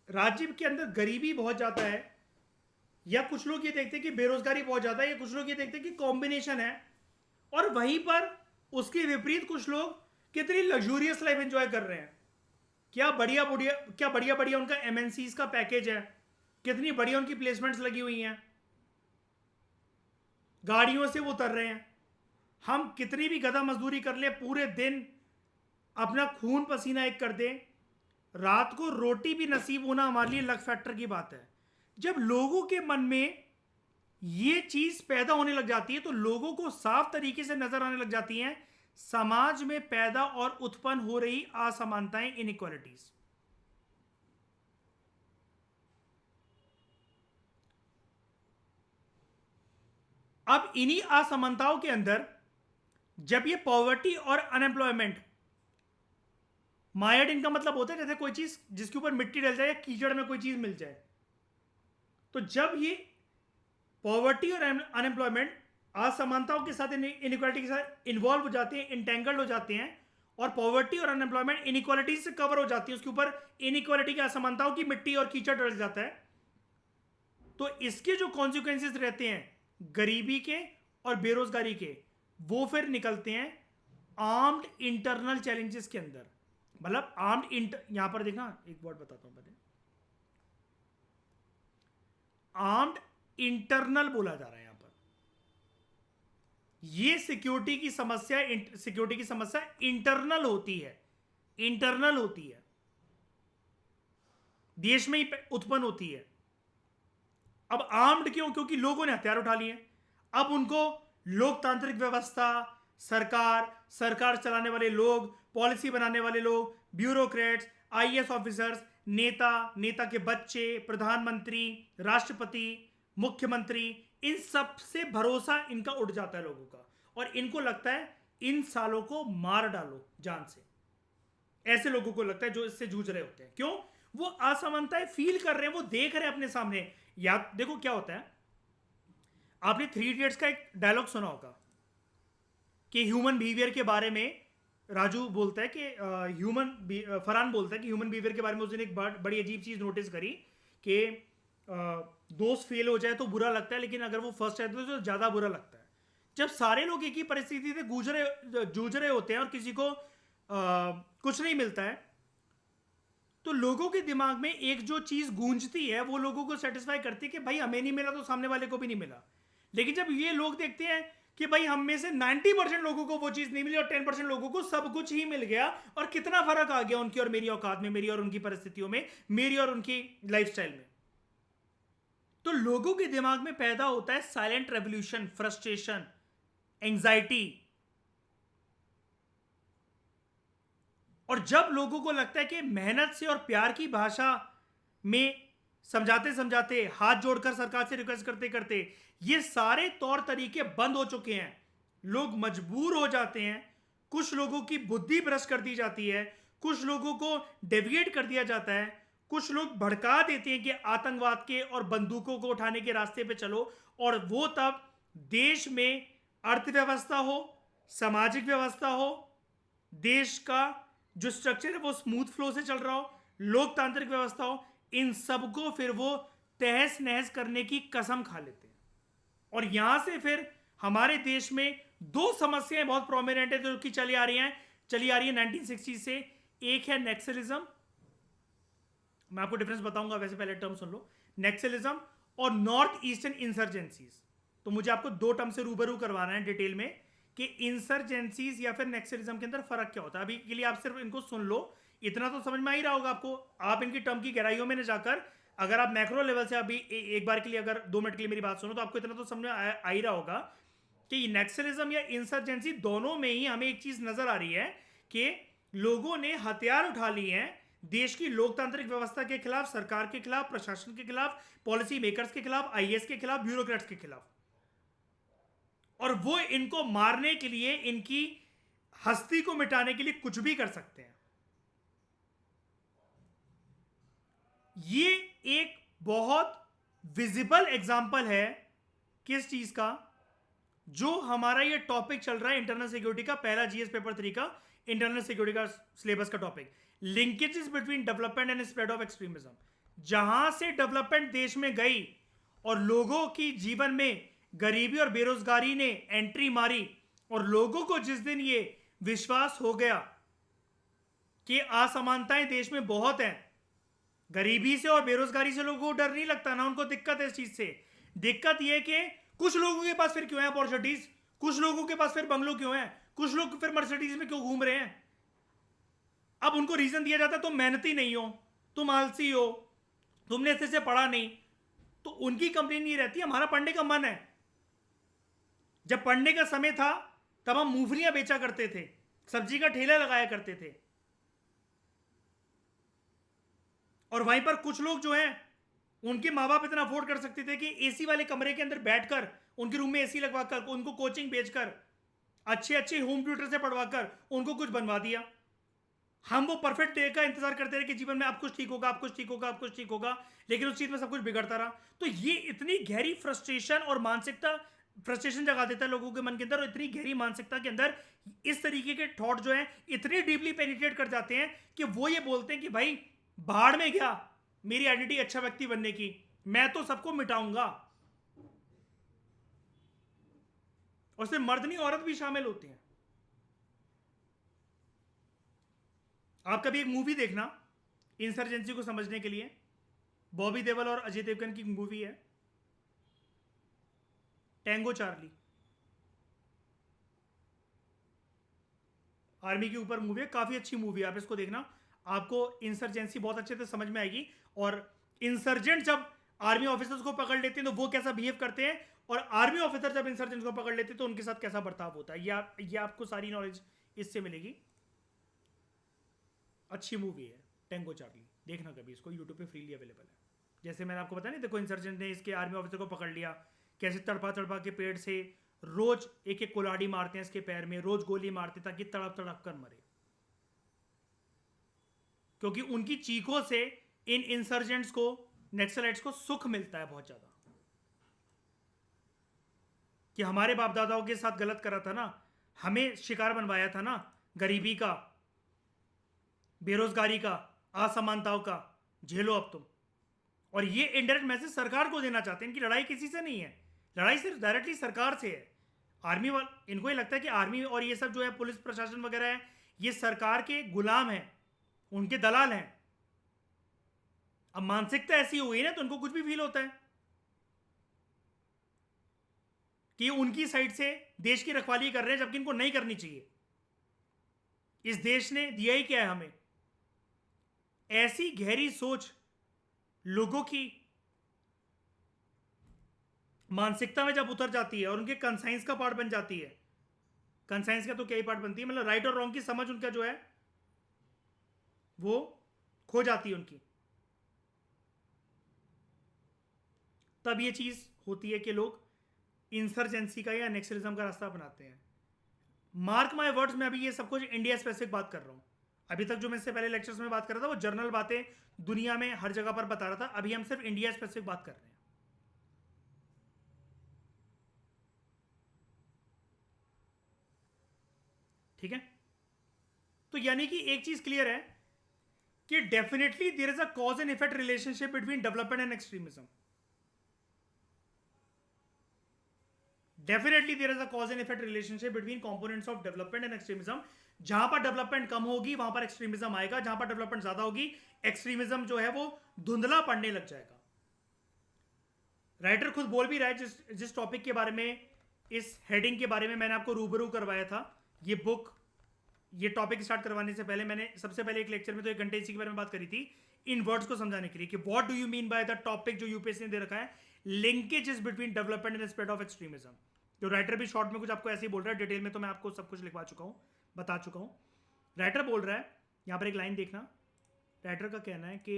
राज्य के अंदर गरीबी बहुत ज्यादा है, या कुछ लोग ये देखते हैं कि बेरोजगारी बहुत ज्यादा है, या कुछ लोग ये देखते हैं कि कॉम्बिनेशन है, और वहीं पर उसके विपरीत कुछ लोग कितनी लग्जूरियस लाइफ एंजॉय कर रहे हैं, क्या बढ़िया बढ़िया उनका एमएनसीज का पैकेज है, कितनी बढ़िया उनकी प्लेसमेंट्स लगी हुई हैं, गाड़ियों से वो उतर रहे हैं। हम कितनी भी गधा मजदूरी कर ले, पूरे दिन अपना खून पसीना एक कर दे, रात को रोटी भी नसीब होना हमारे लिए लक फैक्टर की बात है। जब लोगों के मन में ये चीज पैदा होने लग जाती है तो लोगों को साफ तरीके से नजर आने लग जाती हैं समाज में पैदा और उत्पन्न हो रही असमानताएं, इनइक्वालिटीज। अब इन्हीं असमानताओं के अंदर जब ये पॉवर्टी और अनएम्प्लॉयमेंट, मायर्ड इनका मतलब होता है जैसे कोई चीज जिसके ऊपर मिट्टी डल जाए या कीचड़ में कोई चीज मिल जाए, तो जब ये पॉवर्टी और अनएम्प्लॉयमेंट असमानताओं के साथ, इनइक्वालिटी के साथ इन्वॉल्व हो जाते हैं, इंटेंगल्ड हो जाते हैं, और पॉवर्टी और अनएम्प्लॉयमेंट इनइक्वालिटी से कवर हो जाती है, उसके ऊपर इनइक्वालिटी की असमानताओं की मिट्टी और कीचड़ डल जाता है, तो इसके जो कॉन्सिक्वेंसेस रहते हैं गरीबी के और बेरोजगारी के, वो फिर निकलते हैं आर्म्ड इंटरनल चैलेंजेस के अंदर। मतलब यहां पर देखना, एक वर्ड बताता हूं पहले, आर्म्ड इंटरनल बोला जा रहा है यहां पर। ये सिक्योरिटी की समस्या इंटरनल होती है, इंटरनल होती है, देश में ही उत्पन्न होती है। अब आर्म्ड क्यों? क्योंकि लोगों ने हथियार उठा लिए। अब उनको लोकतांत्रिक व्यवस्था, सरकार चलाने वाले लोग, पॉलिसी बनाने वाले लोग, ब्यूरोक्रेट्स, आईएएस ऑफिसर्स, नेता के बच्चे, प्रधानमंत्री, राष्ट्रपति, मुख्यमंत्री, इन सब से भरोसा इनका उठ जाता है लोगों का, और इनको लगता है इन सालों को मार डालो जान से। ऐसे लोगों को लगता है जो इससे जूझ रहे होते हैं। क्यों? वो असमानताएं फील कर रहे हैं, वो देख रहे हैं अपने सामने। याद देखो क्या होता है, आपने 3 इडियट्स का एक डायलॉग सुना होगा कि ह्यूमन बिहेवियर के बारे में राजू बोलता है कि फरहान बोलता है कि ह्यूमन बिहेवियर के बारे में उसने एक बड़ी अजीब चीज नोटिस करी कि दोस्त फेल हो जाए तो बुरा लगता है, लेकिन अगर वो फर्स्ट आए तो ज्यादा बुरा लगता है। जब सारे लोग एक ही परिस्थिति से जूझ रहे होते हैं और किसी को कुछ नहीं मिलता है, तो लोगों के दिमाग में एक जो चीज गूंजती है वो लोगों को सेटिस्फाई करती है कि भाई हमें नहीं मिला तो सामने वाले को भी नहीं मिला। लेकिन जब ये लोग देखते हैं कि भाई हम में से 90% लोगों को वो चीज नहीं मिली और 10% लोगों को सब कुछ ही मिल गया, और कितना फर्क आ गया उनकी और मेरी औकात में, मेरी और उनकी परिस्थितियों में, मेरी और उनकी लाइफस्टाइल में, तो लोगों के दिमाग में पैदा होता है साइलेंट रेवोल्यूशन, फ्रस्ट्रेशन, एंजाइटी। और जब लोगों को लगता है कि मेहनत से और प्यार की भाषा में समझाते समझाते, हाथ जोड़कर सरकार से रिक्वेस्ट करते करते ये सारे तौर तरीके बंद हो चुके हैं, लोग मजबूर हो जाते हैं, कुछ लोगों की बुद्धि भ्रष्ट कर दी जाती है, कुछ लोगों को डेविएट कर दिया जाता है, कुछ लोग भड़का देते हैं कि आतंकवाद के और बंदूकों को उठाने के रास्ते पे चलो, और वो तब देश में अर्थव्यवस्था हो, सामाजिक व्यवस्था हो, देश का जो स्ट्रक्चर है वो स्मूथ फ्लो से चल रहा हो, लोकतांत्रिक व्यवस्था हो, इन सबको फिर वो तहस नहस करने की कसम खा लेते हैं। और यहां से फिर हमारे देश में दो समस्याएं बहुत प्रोमिनेंट है जो कि चली आ रही है 1960 से। एक है नेक्सलिज्म, मैं आपको डिफरेंस बताऊंगा, वैसे पहले टर्म सुन लो, नेक्सलिज्म और नॉर्थ ईस्टर्न इंसर्जेंसीज। तो मुझे आपको दो टर्म से रूबरू करवाना है डिटेल में कि इंसर्जेंसीज या फिर नेक्सलिज्म के अंदर फर्क क्या होता है। अभी के लिए आप सिर्फ इनको सुन लो, इतना तो समझ में आ ही रहा होगा आपको। आप इनकी टर्म की गहराइयों में न जाकर अगर आप मैक्रो लेवल से अभी एक बार के लिए अगर 2 मिनट के लिए मेरी बात सुनो तो आपको इतना तो समझ में आ ही रहा होगा कि नेक्सलिज्म या इंसर्जेंसी दोनों में ही हमें एक चीज नजर आ रही है कि लोगों ने हथियार उठा लिए हैं देश की लोकतांत्रिक व्यवस्था के खिलाफ, सरकार के खिलाफ, प्रशासन के खिलाफ, पॉलिसी मेकर्स के खिलाफ, आईएएस के खिलाफ, ब्यूरोक्रेट्स के खिलाफ, और वो इनको मारने के लिए, इनकी हस्ती को मिटाने के लिए कुछ भी कर सकते हैं। ये एक बहुत विजिबल एग्जाम्पल है किस चीज का, जो हमारा ये टॉपिक चल रहा है इंटरनल सिक्योरिटी का, पहला जीएस पेपर 3 का इंटरनल सिक्योरिटी का सिलेबस का topic, linkages between development and spread of extremism. जहां से डेवलपमेंट देश में गई और लोगों की जीवन में गरीबी और बेरोजगारी ने एंट्री मारी, और लोगों को जिस दिन ये विश्वास हो गया कि असमानताएं देश में बहुत हैं, गरीबी से और बेरोजगारी से लोगों को डर नहीं लगता ना, उनको दिक्कत है इस चीज से। दिक्कत यह है कि कुछ लोगों के पास फिर क्यों है अपॉर्चुनिटीज, कुछ लोगों के पास फिर बंगलो क्यों है, कुछ लोग फिर मर्सिडीज में क्यों घूम रहे हैं। अब उनको रीजन दिया जाता है तुम मेहनती नहीं हो, तुम आलसी हो, तुमने अच्छे से पढ़ा नहीं। तो उनकी कंप्लेन नहीं रहती हमारा पढ़ने का मन है। जब पढ़ने का समय था तब हम मूंगफलियां बेचा करते थे, सब्जी का ठेला लगाया करते थे, और वहीं पर कुछ लोग जो हैं उनके माँ बाप इतना अफोर्ड कर सकते थे कि एसी वाले कमरे के अंदर बैठकर, उनके रूम में एसी लगवाकर, उनको कोचिंग भेजकर, अच्छे अच्छे होम ट्यूटर से पढ़वाकर उनको कुछ बनवा दिया। हम वो परफेक्ट डे का इंतजार करते रहे कि जीवन में आप कुछ ठीक होगा, आप कुछ ठीक होगा, आप कुछ ठीक होगा, लेकिन उस चीज में सब कुछ बिगड़ता रहा। तो ये इतनी गहरी फ्रस्ट्रेशन और मानसिकता, फ्रस्ट्रेशन जगा देता है लोगों के मन के अंदर, और इतनी गहरी मानसिकता के अंदर इस तरीके के थॉट जो हैं इतने डीपली पेनिट्रेट कर जाते हैं कि वो ये बोलते हैं कि भाई भाड़ में गया मेरी आइडेंटिटी अच्छा व्यक्ति बनने की, मैं तो सबको मिटाऊंगा। और सिर्फ मर्द नहीं, औरत भी शामिल होती हैं। आप कभी एक मूवी देखना इंसर्जेंसी को समझने के लिए, बॉबी देओल और अजय देवगन की मूवी है टैंगो चार्ली, आर्मी के ऊपर मूवी है, काफी अच्छी मूवी है, आप इसको देखना, आपको इंसर्जेंसी बहुत अच्छे से समझ में आएगी। और इंसर्जेंट जब आर्मी ऑफिसर्स को पकड़ लेते हैं तो वो कैसा बिहेव करते हैं, और आर्मी ऑफिसर जब इंसर्जेंट को पकड़ लेते हैं तो उनके साथ कैसा बर्ताव होता है, ये आपको सारी नॉलेज इससे मिलेगी। अच्छी मूवी है टैंगो चार्ली, देखना कभी, इसको यूट्यूब पे फ्रीली अवेलेबल है। जैसे मैंने आपको बताया नहीं, देखो इंसर्जेंट ने इसके आर्मी ऑफिसर को पकड़ लिया, कैसे तड़पा तड़पा के पेड़ से रोज एक एक कुल्हाड़ी मारते हैं इसके पैर में, रोज गोली मारते ताकि तड़प तड़प कर मरे, क्योंकि उनकी चीखों से इन इंसर्जेंट्स को, नक्सलाइट्स को सुख मिलता है बहुत ज्यादा, कि हमारे बाप दादाओं के साथ गलत करा था ना, हमें शिकार बनवाया था ना गरीबी का, बेरोजगारी का, असमानताओं का, झेलो अब तुम। और ये इनडायरेक्ट मैसेज सरकार को देना चाहते हैं, इनकी लड़ाई किसी से नहीं है, लड़ाई सिर्फ डायरेक्टली सरकार से है। आर्मी वाल इनको ये लगता है कि आर्मी और ये सब जो है पुलिस प्रशासन वगैरह है, ये सरकार के गुलाम हैं, उनके दलाल हैं। अब मानसिकता ऐसी हो गई ना, तो उनको कुछ भी फील होता है कि उनकी साइड से देश की रखवाली कर रहे हैं, जबकि इनको नहीं करनी चाहिए। इस देश ने दिया ही क्या है हमें? ऐसी गहरी सोच लोगों की मानसिकता में जब उतर जाती है और उनके कंसाइंस का पार्ट बन जाती है, कंसाइंस का तो क्या ही पार्ट बनती है, मतलब राइट और रॉन्ग की समझ उनका जो है वो खो जाती है उनकी, तब ये चीज होती है कि लोग इंसर्जेंसी का या नेक्सलिज्म का रास्ता अपनाते हैं। मार्क माई वर्ड्स, में अभी ये सब कुछ इंडिया स्पेसिफिक बात कर रहा हूं। अभी तक जो मैं इससे पहले लेक्चर्स में बात कर रहा था वो जनरल बातें दुनिया में हर जगह पर बता रहा था, अभी हम सिर्फ इंडिया स्पेसिफिक बात कर रहे हैं। ठीक है, तो यानी कि एक चीज क्लियर है कि definitely there is a cause and effect relationship between development and extremism. Definitely there is a cause and effect relationship between components of development and extremism. जहां पर डेवलपमेंट कम होगी वहां पर एक्सट्रीमिज्म आएगा, जहां पर डेवलपमेंट ज्यादा होगी एक्सट्रीमिज्म जो है वो धुंधला पड़ने लग जाएगा। राइटर खुद बोल भी रहा है, जिस जिस टॉपिक के बारे में, इस हेडिंग के बारे में मैंने आपको रूबरू करवाया था, ये बुक, ये टॉपिक स्टार्ट करवाने से पहले मैंने सबसे पहले एक लेक्चर में तो 1 घंटे इसी के बारे में बात करी थी, इन वर्ड्स को समझाने के लिए कि what do you mean by the topic जो यूपीएससी ने दे रखा है, linkages between development and spread of extremism. जो राइटर भी शॉर्ट में कुछ आपको ऐसे ही बोल रहा है, डिटेल में तो मैं आपको सब कुछ लिखवा चुका हूं, बता चुका हूं। राइटर बोल रहा है, यहां पर एक लाइन देखना, राइटर का कहना है कि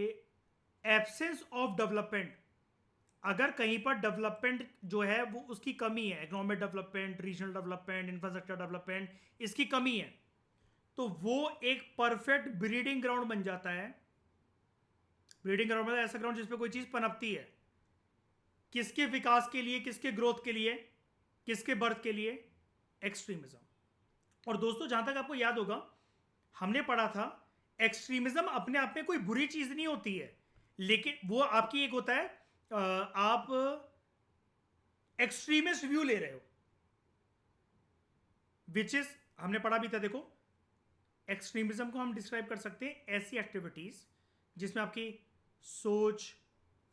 एब्सेंस ऑफ डेवलपमेंट, अगर कहीं पर डेवलपमेंट जो है वो उसकी कमी है, economic development, regional development, infrastructure development, इसकी कमी है, तो वो एक परफेक्ट ब्रीडिंग ग्राउंड बन जाता है। ब्रीडिंग ग्राउंड मतलब ऐसा ग्राउंड जिसपे कोई चीज पनपती है, किसके विकास के लिए, किसके ग्रोथ के लिए, किसके बर्थ के लिए? एक्सट्रीमिज्म। और दोस्तों जहां तक आपको याद होगा हमने पढ़ा था, एक्सट्रीमिज्म अपने आप में कोई बुरी चीज नहीं होती है, लेकिन वो आपकी एक होता है, आप एक्सट्रीमिस्ट व्यू ले रहे हो, विच इज, हमने पढ़ा भी था, देखो एक्सट्रीमिज्म को हम डिस्क्राइब कर सकते हैं ऐसी एक्टिविटीज जिसमें आपकी सोच,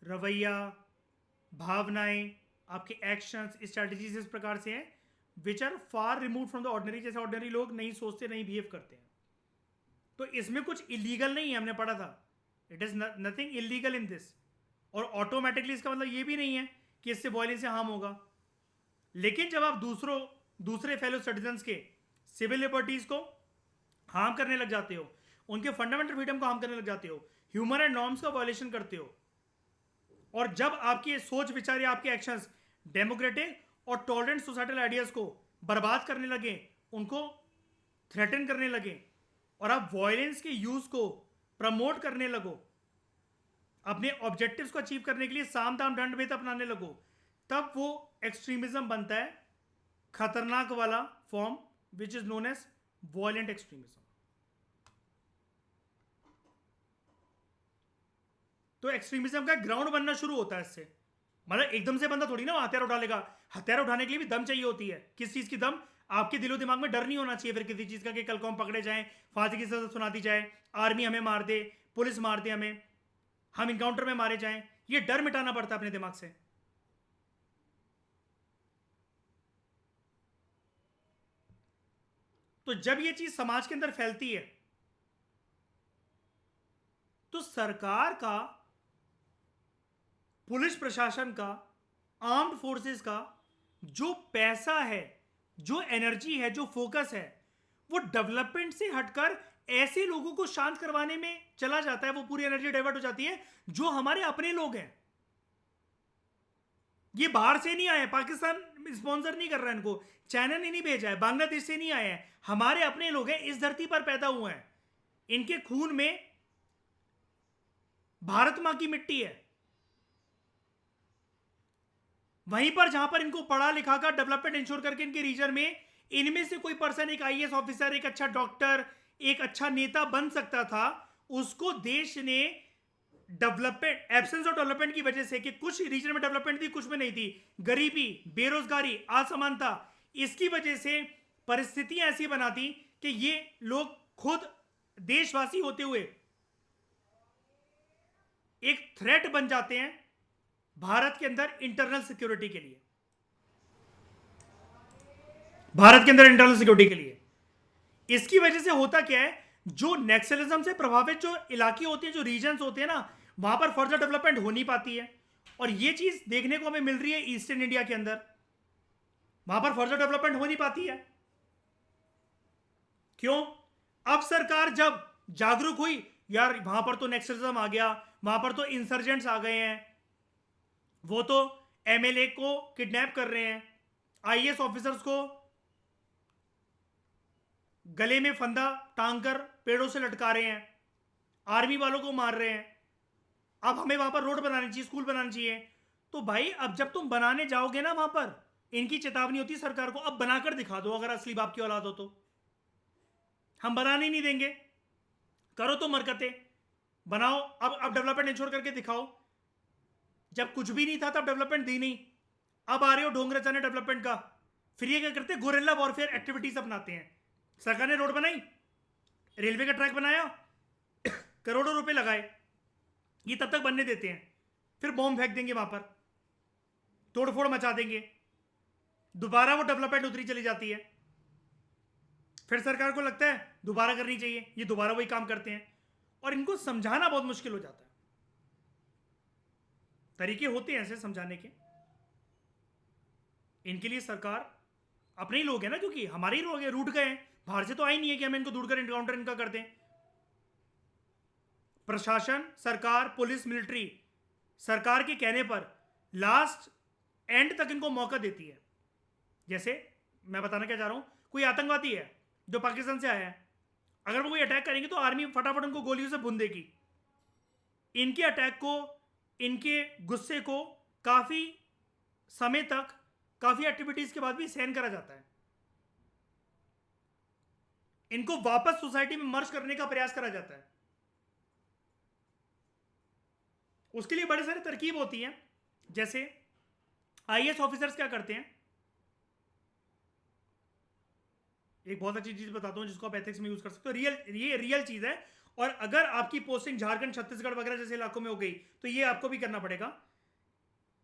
रवैया, भावनाएं, आपके एक्शंस, स्ट्रेटजीज इस प्रकार से हैं which are far remove from the ordinary, जैसे ऑर्डिनरी लोग नहीं सोचते, नहीं बिहेव करते हैं। तो इसमें कुछ इलीगल नहीं है, हमने पढ़ा था, it is nothing illegal in this. और ऑटोमेटिकली इसका मतलब ये भी नहीं है कि इससे वायलेंस से हार्म होगा। लेकिन जब आप दूसरे फेलो सिटीजन्स के सिविल लिबर्टीज को हार्म करने लग जाते हो, उनके फंडामेंटल फ्रीडम को हार्म करने लग जाते हो, ह्यूमन एंड नॉर्म्स का वायलेशन करते हो, और जब आपकी सोच विचार या आपके एक्शंस डेमोक्रेटिक और टॉलरेंट सोसाइटल आइडियाज को बर्बाद करने लगे, उनको थ्रेटन करने लगे, और आप वायलेंस के यूज को प्रमोट करने लगो, अपने ऑब्जेक्टिव्स को अचीव करने के लिए साम दाम दंड भेद अपनाने लगो, तब वो एक्सट्रीमिज्म बनता है, खतरनाक वाला form, which is known as violent extremism. तो एक्सट्रीमिज्म का ग्राउंड बनना शुरू होता है इससे, मतलब एकदम से बंदा थोड़ी ना हथियार उठा लेगा, हथियार उठाने के लिए भी दम चाहिए होती है। किस चीज की दम? आपके दिलो दिमाग में डर नहीं होना चाहिए फिर किसी चीज का कि कल को हम पकड़े जाएं, फांसी की सजा सुना दी जाए, आर्मी हमें मार दे, पुलिस मार दे हमें, हम इनकाउंटर में मारे जाएं, ये डर मिटाना पड़ता है अपने दिमाग से। तो जब ये चीज समाज के अंदर फैलती है, तो सरकार का, पुलिस प्रशासन का, आर्म्ड फोर्सेस का जो पैसा है, जो एनर्जी है, जो फोकस है, वो डेवलपमेंट से हटकर ऐसे लोगों को शांत करवाने में चला जाता है। वो पूरी एनर्जी डाइवर्ट हो जाती है जो हमारे अपने लोग हैं। ये बाहर से नहीं आए, पाकिस्तान स्पॉन्सर नहीं कर रहा है इनको, चाइना ने नहीं भेजा है, बांग्लादेश से नहीं आए हैं, हमारे अपने लोग हैं, इस धरती पर पैदा हुए हैं, इनके खून में भारत मां की मिट्टी है। वहीं पर जहां पर इनको पढ़ा लिखा कर डेवलपमेंट इंश्योर करके इनके रीजन में इनमें से कोई पर्सन एक आईएएस ऑफिसर, एक अच्छा डॉक्टर, एक अच्छा नेता बन सकता था, उसको देश ने डेवलपमेंट, एब्सेंस ऑफ डेवलपमेंट की वजह से, कि कुछ रीजन में डेवलपमेंट थी, कुछ में नहीं थी, गरीबी, बेरोजगारी, असमानता, इसकी वजह से परिस्थितियां ऐसी बनाती कि ये लोग खुद देशवासी होते हुए एक थ्रेट बन जाते हैं भारत के अंदर इंटरनल सिक्योरिटी के लिए, भारत के अंदर इंटरनल सिक्योरिटी के लिए। इसकी वजह से होता क्या है, जो नेक्सलिज्म से प्रभावित जो इलाके होते हैं, जो रीजन्स होते हैं ना, वहां पर फर्दर डेवलपमेंट हो नहीं पाती है। और ये चीज देखने को हमें मिल रही है ईस्टर्न इंडिया के अंदर, वहां पर फर्दर डेवलपमेंट हो नहीं पाती है। क्यों? अब सरकार जब जागरूक हुई, यार वहां पर तो नेक्सलिज्म आ गया, वहां पर तो इंसर्जेंट्स आ गए हैं, वो तो एमएलए को किडनैप कर रहे हैं, आईएएस ऑफिसर्स को गले में फंदा टांग कर पेड़ों से लटका रहे हैं, आर्मी वालों को मार रहे हैं, अब हमें वहां पर रोड बनानी चाहिए, स्कूल बनानी चाहिए। तो भाई अब जब तुम बनाने जाओगे ना वहां पर, इनकी चेतावनी होती है सरकार को, अब बनाकर दिखा दो, अगर असली बाप की औलाद हो तो। हम बनाने नहीं देंगे, करो तो मरकते बनाओ, अब डेवलपमेंट इंश्योर करके दिखाओ। जब कुछ भी नहीं था तब डेवलपमेंट दी नहीं, अब आ रहे हो ढोंग रचाने डेवलपमेंट का। फिर ये क्या करते हैं, गोरिल्ला वॉरफेयर एक्टिविटीज अपनाते हैं। सरकार ने रोड बनाई, रेलवे का ट्रैक बनाया, करोड़ों रुपए लगाए, ये तब तक बनने देते हैं, फिर बॉम्ब फेंक देंगे वहां पर, तोड़फोड़ मचा देंगे, दोबारा वो डेवलपमेंट उतरी चली जाती है। फिर सरकार को लगता है दोबारा करनी चाहिए, ये दोबारा वही काम करते हैं, और इनको समझाना बहुत मुश्किल हो जाता है। तरीके होते हैं ऐसे समझाने के, इनके लिए सरकार अपने ही लोग हैं ना, क्योंकि हमारे ही लोग हैं, रूट गए हैं, बाहर से तो आई नहीं है कि हम इनको ढूंढकर इनकाउंटर इनका कर दें। प्रशासन, सरकार, पुलिस, मिलिट्री सरकार के कहने पर लास्ट एंड तक इनको मौका देती है। जैसे मैं बताना क्या चाह रहा हूं, कोई आतंकवादी है जो पाकिस्तान से आया है, अगर वो कोई अटैक करेंगे तो आर्मी फटाफट उनको गोलियों से भून देगी। इनके अटैक को, इनके गुस्से को काफी समय तक, काफी एक्टिविटीज के बाद भी सहन करा जाता है। इनको वापस सोसाइटी में मर्ज करने का प्रयास करा जाता है। उसके लिए बड़े सारे तरकीब होती हैं। जैसे आईएएस ऑफिसर्स क्या करते हैं, एक बहुत अच्छी चीज बताता हूं जिसको आप एथिक्स में यूज कर सकते हो, ये रियल चीज है। और अगर आपकी पोस्टिंग झारखंड, छत्तीसगढ़ वगैरह जैसे इलाकों में हो गई तो ये आपको भी करना पड़ेगा।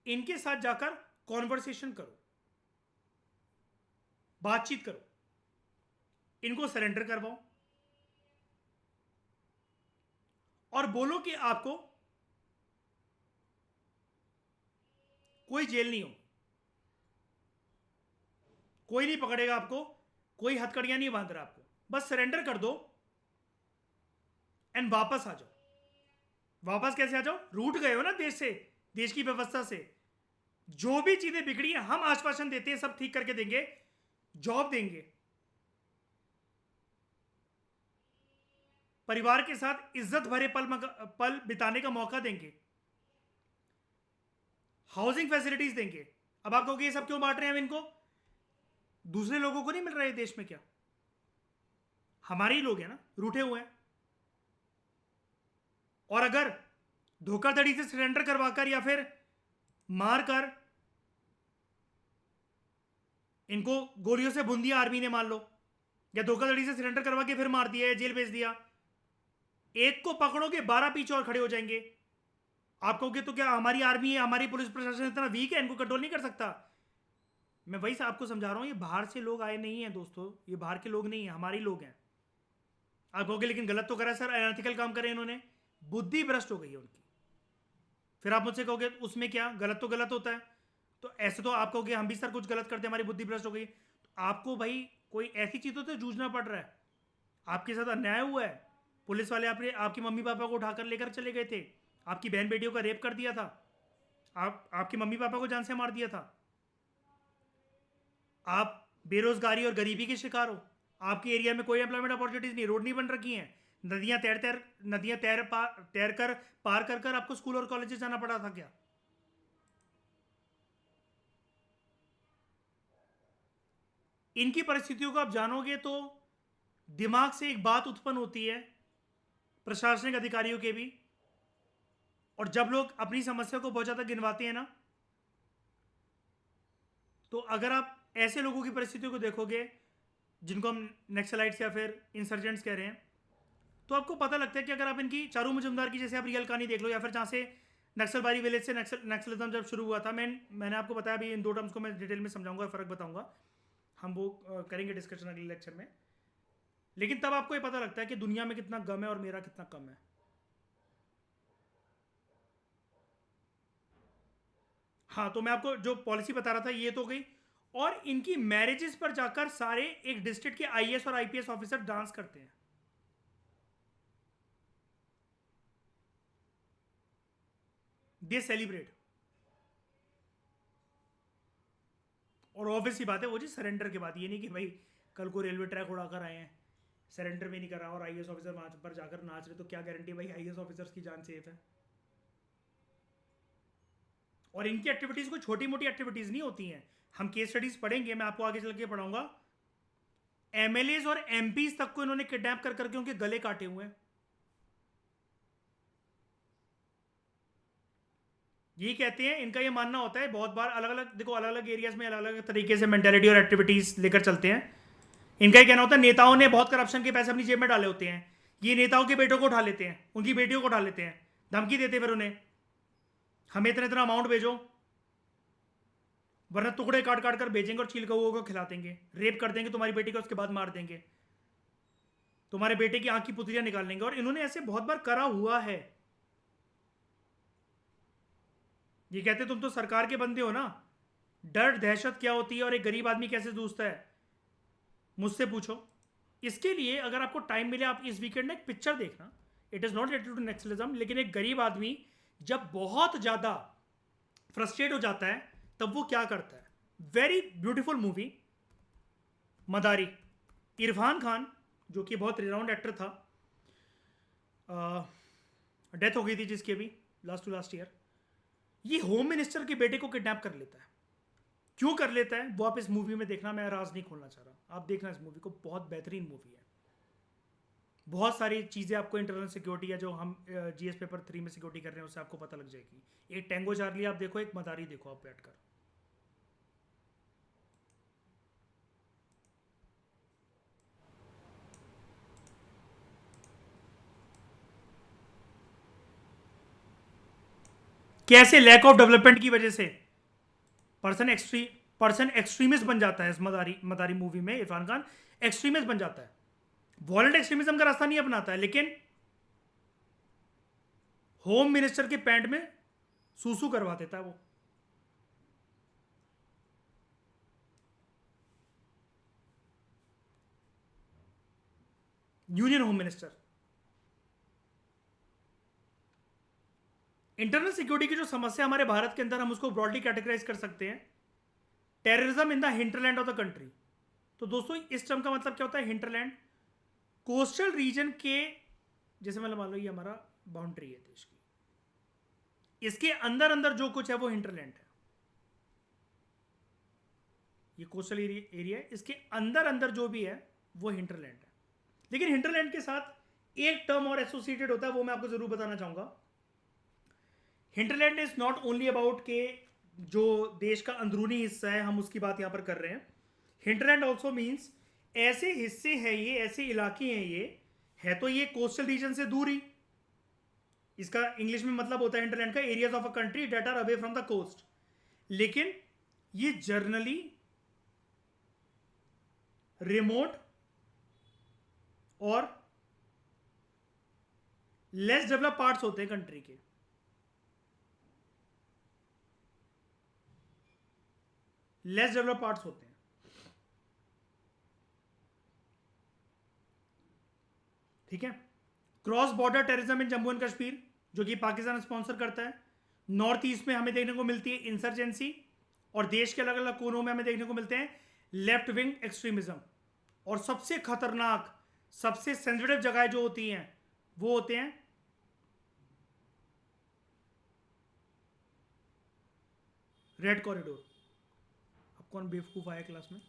इनके साथ जाकर कॉन्वर्सेशन करो, बातचीत करो, इनको सरेंडर करवाओ और बोलो कि आपको कोई जेल नहीं हो, कोई नहीं पकड़ेगा आपको, कोई हथकड़ियां नहीं बांध रहा आपको, बस सरेंडर कर दो एंड वापस आ जाओ। वापस कैसे आ जाओ? रूठ गए हो ना देश से, देश की व्यवस्था से, जो भी चीजें बिगड़ी हैं हम आश्वासन देते हैं सब ठीक करके देंगे, जॉब देंगे, परिवार के साथ इज्जत भरे पल बिताने का मौका देंगे, हाउसिंग फैसिलिटीज देंगे। अब आप कहोगे ये सब क्यों बांट रहे हैं हम इनको? दूसरे लोगों को नहीं मिल रहा है देश में क्या? हमारे ही लोग हैं ना, रूठे हुए हैं। और अगर धोखाधड़ी से सरेंडर करवाकर या फिर मारकर इनको गोलियों से भून दिया आर्मी ने मान लो, या धोखाधड़ी से सरेंडर करवा के फिर मार दिया या जेल भेज दिया, एक को पकड़ोगे 12 पीछे और खड़े हो जाएंगे। आप कहोगे तो क्या हमारी आर्मी है, हमारी पुलिस प्रशासन इतना वीक है, इनको कंट्रोल नहीं कर सकता? मैं वही से आपको समझा रहा हूं, ये बाहर से लोग आए नहीं हैं दोस्तों, ये बाहर के लोग नहीं हैं, हमारे ही लोग हैं। आप कहोगे लेकिन गलत तो करा सर, अनएथिकल काम करे इन्होंने, बुद्धि भ्रष्ट हो गई है उनकी। फिर आप मुझसे कहोगे उसमें क्या, गलत तो गलत होता है, तो ऐसे तो आप कहोगे हम भी सर कुछ गलत करते, हमारी बुद्धि भ्रष्ट हो गई। तो आपको भाई कोई ऐसी चीज़ों से जूझना पड़ रहा है, आपके साथ अन्याय हुआ है, पुलिस वाले आपके मम्मी पापा को उठाकर लेकर चले गए थे, आपकी बहन बेटियों का रेप कर दिया था, आपके मम्मी पापा को जान से मार दिया था, आप बेरोजगारी और गरीबी के शिकार हो, आपके एरिया में कोई एम्प्लॉयमेंट अपॉर्चुनिटीज नहीं, रोड नहीं बन रखी हैं, नदियां तैर कर पार कर कर आपको स्कूल और कॉलेजेस जाना पड़ा था क्या? इनकी परिस्थितियों को आप जानोगे तो दिमाग से एक बात उत्पन्न होती है प्रशासनिक अधिकारियों के भी, और जब लोग अपनी समस्या को बहुत ज़्यादा गिनवाते हैं ना, तो अगर आप ऐसे लोगों की परिस्थितियों को देखोगे जिनको हम नक्सलाइट्स या फिर इंसर्जेंट्स कह रहे हैं, तो आपको पता लगता है कि अगर आप इनकी चारू मजुमदार की जैसे आप रियल कहानी देख लो, या फिर जहाँ से नक्सलबारी विलेज से नक्सलिज्म जब शुरू हुआ था, मैंने आपको बताया, अभी इन दो टर्म्स को मैं डिटेल में समझाऊंगा, फ़र्क बताऊंगा, हम वो करेंगे डिस्कशन अगले लेक्चर में। लेकिन तब आपको ये पता लगता है कि दुनिया में कितना गम है और मेरा कितना कम है। हाँ, तो मैं आपको जो पॉलिसी बता रहा था ये तो गई, और इनकी मैरिजेस पर जाकर सारे एक डिस्ट्रिक्ट के आईएएस और आईपीएस ऑफिसर डांस करते हैं। दे सेलिब्रेट। और ऑब्वियस ही बात है वो जी सरेंडर के बाद, ये नहीं कि भाई कल को रेलवे ट्रैक उड़ाकर आए हैं, सरेंडर भी नहीं करा और आईएएस ऑफिसर वहां पर जाकर नाच रहे, तो क्या गारंटी भाई आईएएस ऑफिसर्स की जान सेफ है। और इनकी एक्टिविटीज कोई छोटी मोटी एक्टिविटीज नहीं होती हैं। हम केस स्टडीज पढ़ेंगे, मैं आपको आगे चल के पढ़ाऊंगा। एमएलएज और एमपीज तक को इन्होंने किडनैप कर करके उनके गले काटे हुए हैं। ये कहते हैं, इनका ये मानना होता है, बहुत बार अलग अलग देखो, अलग अलग एरियाज में अलग अलग तरीके से मेंटेलिटी और एक्टिविटीज लेकर चलते हैं। इनका ये कहना होता है नेताओं ने बहुत करप्शन के पैसे अपनी जेब में डाले होते हैं, ये नेताओं के बेटों को उठा लेते हैं, उनकी बेटियों को उठा लेते हैं, धमकी देते फिर उन्हें हमें इतना इतना अमाउंट भेजो वरना टुकड़े काट काट कर भेजेंगे और चील कौओं को खिला देंगे, रेप कर देंगे तुम्हारी बेटी को, उसके बाद मार देंगे, तुम्हारे बेटे की आंख की पुतलियां निकाल लेंगे। और इन्होंने ऐसे बहुत बार करा हुआ है। ये कहते तुम तो सरकार के बंदे हो ना, डर दहशत क्या होती है और एक गरीब आदमी कैसे जूझता है, मुझसे पूछो। इसके लिए अगर आपको टाइम मिले, आप इस वीकेंड में एक पिक्चर देखना, it is not related to naxalism, लेकिन एक गरीब आदमी जब बहुत ज़्यादा फ्रस्ट्रेट हो जाता है तब वो क्या करता है। वेरी ब्यूटीफुल मूवी, मदारी। इरफान खान जो कि बहुत रिनाउंड एक्टर था, डेथ हो गई थी जिसकी अभी लास्ट टू लास्ट ईयर, ये होम मिनिस्टर के बेटे को किडनैप कर लेता है। क्यों कर लेता है वो आप इस मूवी में देखना, मैं राज नहीं खोलना चाह रहा, आप देखना इस मूवी को, बहुत बेहतरीन मूवी है। बहुत सारी चीज़ें आपको इंटरनल सिक्योरिटी या जो हम जीएस पेपर 3 में सिक्योरिटी कर रहे हैं उससे आपको पता लग जाएगी। एक टेंगो चार्ली आप देखो, एक मदारी देखो आप बैठकर। कैसे लैक ऑफ डेवलपमेंट की वजह से पर्सन एक्सट्रीमिस्ट बन जाता है। इस मदारी मदारी मूवी में इरफान खान एक्सट्रीमिस्ट बन जाता है, वॉलेंट एक्सट्रीमिज्म का रास्ता नहीं अपनाता है, लेकिन होम मिनिस्टर के पैंट में सूसू करवा देता है वो। Union home minister. Internal security की जो समस्या हमारे भारत के अंदर, हम उसको ब्रॉडली कैटेगराइज कर सकते हैं, terrorism in the hinterland of the country. तो दोस्तों इस टर्म का मतलब क्या होता है, हिंटरलैंड कोस्टल रीजन के, जैसे मतलब मान लो ये हमारा बाउंड्री है देश की, इसके अंदर अंदर जो कुछ है वो हिंटरलैंड है। ये कोस्टल एरिया है, इसके अंदर अंदर जो भी है वो हिंटरलैंड है। लेकिन हिंटरलैंड के साथ एक टर्म और एसोसिएटेड होता है, वो मैं आपको जरूर बताना चाहूंगा। Hinterland is not only about के जो देश का अंदरूनी हिस्सा है हम उसकी बात यहां पर कर रहे हैं। हिंटरलैंड ऑल्सो मीन्स ऐसे हिस्से हैं, ये ऐसे इलाके हैं, ये है तो ये कोस्टल रीजन से दूर ही। इसका इंग्लिश में मतलब होता है हिंटरलैंड का areas of a country that are away from the coast. लेकिन ये जर्नली रिमोट और लेस डेवलप पार्ट्स होते हैं कंट्री के। लेस डेवलप पार्ट्स होते हैं। ठीक है। Cross border terrorism in Jammu and Kashmir जो कि पाकिस्तान स्पॉन्सर करता है। नॉर्थ ईस्ट में हमें देखने को मिलती है इंसर्जेंसी, और देश के अलग अलग कोनों में हमें देखने को मिलते हैं लेफ्ट विंग एक्सट्रीमिज्म। और सबसे खतरनाक, सबसे सेंसिटिव जगह जो होती हैं वो होते हैं रेड कॉरिडोर। अब कौन बेवकूफ आया क्लास में?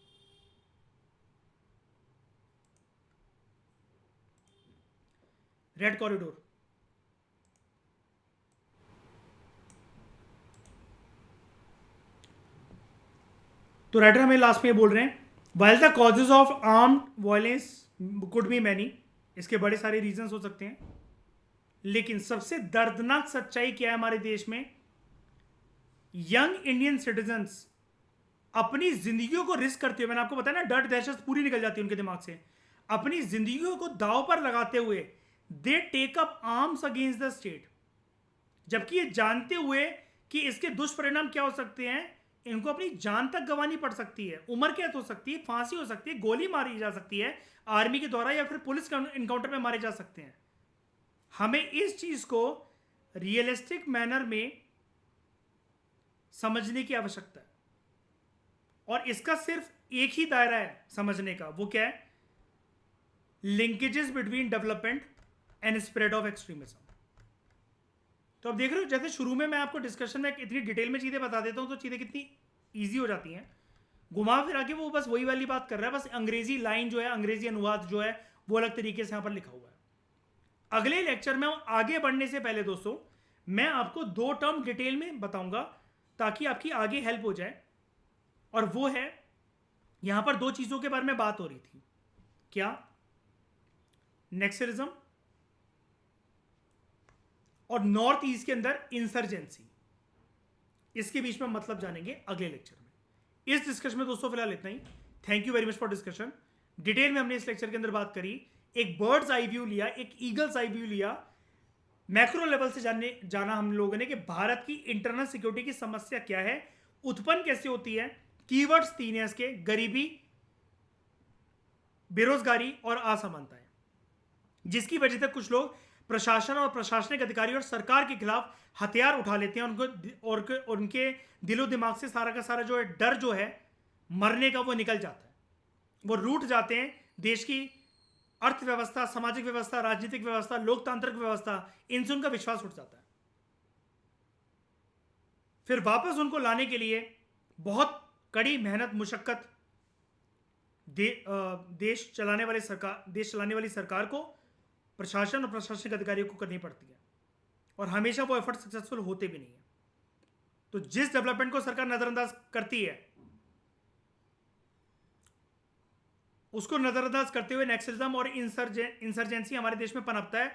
Red corridor. तो राइटर हमें लास्ट में ये बोल रहे हैं, while the causes of armed violence could be many, इसके बड़े सारे रीजंस हो सकते हैं, लेकिन सबसे दर्दनाक सच्चाई क्या है हमारे देश में, यंग इंडियन सिटीजन्स अपनी जिंदगियों को रिस्क करते हुए, मैंने आपको बताया ना, डर दहशत पूरी निकल जाती है उनके दिमाग से, अपनी जिंदगियों को दांव पर लगाते हुए they take up arms against the state, जबकि ये जानते हुए कि इसके दुष्परिणाम क्या हो सकते हैं, इनको अपनी जान तक गंवानी पड़ सकती है, उम्र कैद हो सकती है, फांसी हो सकती है, गोली मारी जा सकती है आर्मी के द्वारा, या फिर पुलिस इनकाउंटर में मारे जा सकते हैं। हमें इस चीज को रियलिस्टिक मैनर में समझने की आवश्यकता है, और इसका सिर्फ एक ही दायरा है समझने का, वो क्या है, linkages between development and spread of extremism. तो अब देख रहे हो, जैसे शुरू में मैं आपको डिस्कशन में इतनी डिटेल में चीजें बता देता हूं तो चीजें कितनी ईजी हो जाती हैं, घुमा फिरा के वो बस वही वाली बात कर रहा है, बस अंग्रेजी लाइन जो है, अंग्रेजी अनुवाद जो है वो अलग तरीके से यहां पर लिखा हुआ है। अगले लेक्चर में आगे बढ़ने से पहले दोस्तों मैं आपको 2 टर्म डिटेल में बताऊंगा ताकि आपकी आगे हेल्प हो जाए, और वो है, यहां पर 2 चीजों के बारे में बात हो रही थी, क्या, नेक्सलिज्म और नॉर्थ ईस्ट के अंदर इंसर्जेंसी, इसके बीच में मतलब जानेंगे अगले लेक्चर में। इस डिस्कशन में दोस्तों फिलहाल इतना ही। Thank you very much for discussion. Detail में हमने इस लेक्चर के अंदर बात करी, एक बर्ड्स आई व्यू लिया, एक ईगल्स आई व्यू लिया, मैक्रो लेवल से जाना हम लोगों ने कि भारत की इंटरनल सिक्योरिटी की समस्या क्या है, उत्पन्न कैसे होती है, कीवर्ड्स 3 है इसके, गरीबी, बेरोजगारी और असमानताएं, जिसकी वजह से कुछ लोग प्रशासन और प्रशासनिक अधिकारी और सरकार के खिलाफ हथियार उठा लेते हैं, उनको उनके दिलो दिमाग से सारा का सारा जो है डर जो है मरने का वो निकल जाता है, वो रूठ जाते हैं, देश की अर्थव्यवस्था, सामाजिक व्यवस्था, राजनीतिक व्यवस्था, लोकतांत्रिक व्यवस्था, इनसे उनका विश्वास उठ जाता है। फिर वापस उनको लाने के लिए बहुत कड़ी मेहनत मुशक्कत देश चलाने वाली सरकार को, प्रशासन और प्रशासनिक अधिकारियों को करनी पड़ती है, और हमेशा वो एफर्ट सक्सेसफुल होते भी नहीं है। तो जिस डेवलपमेंट को सरकार नजरअंदाज करती है उसको नजरअंदाज करते हुए नेक्सलिज्म और इंसर्जेंसी हमारे देश में पनपता है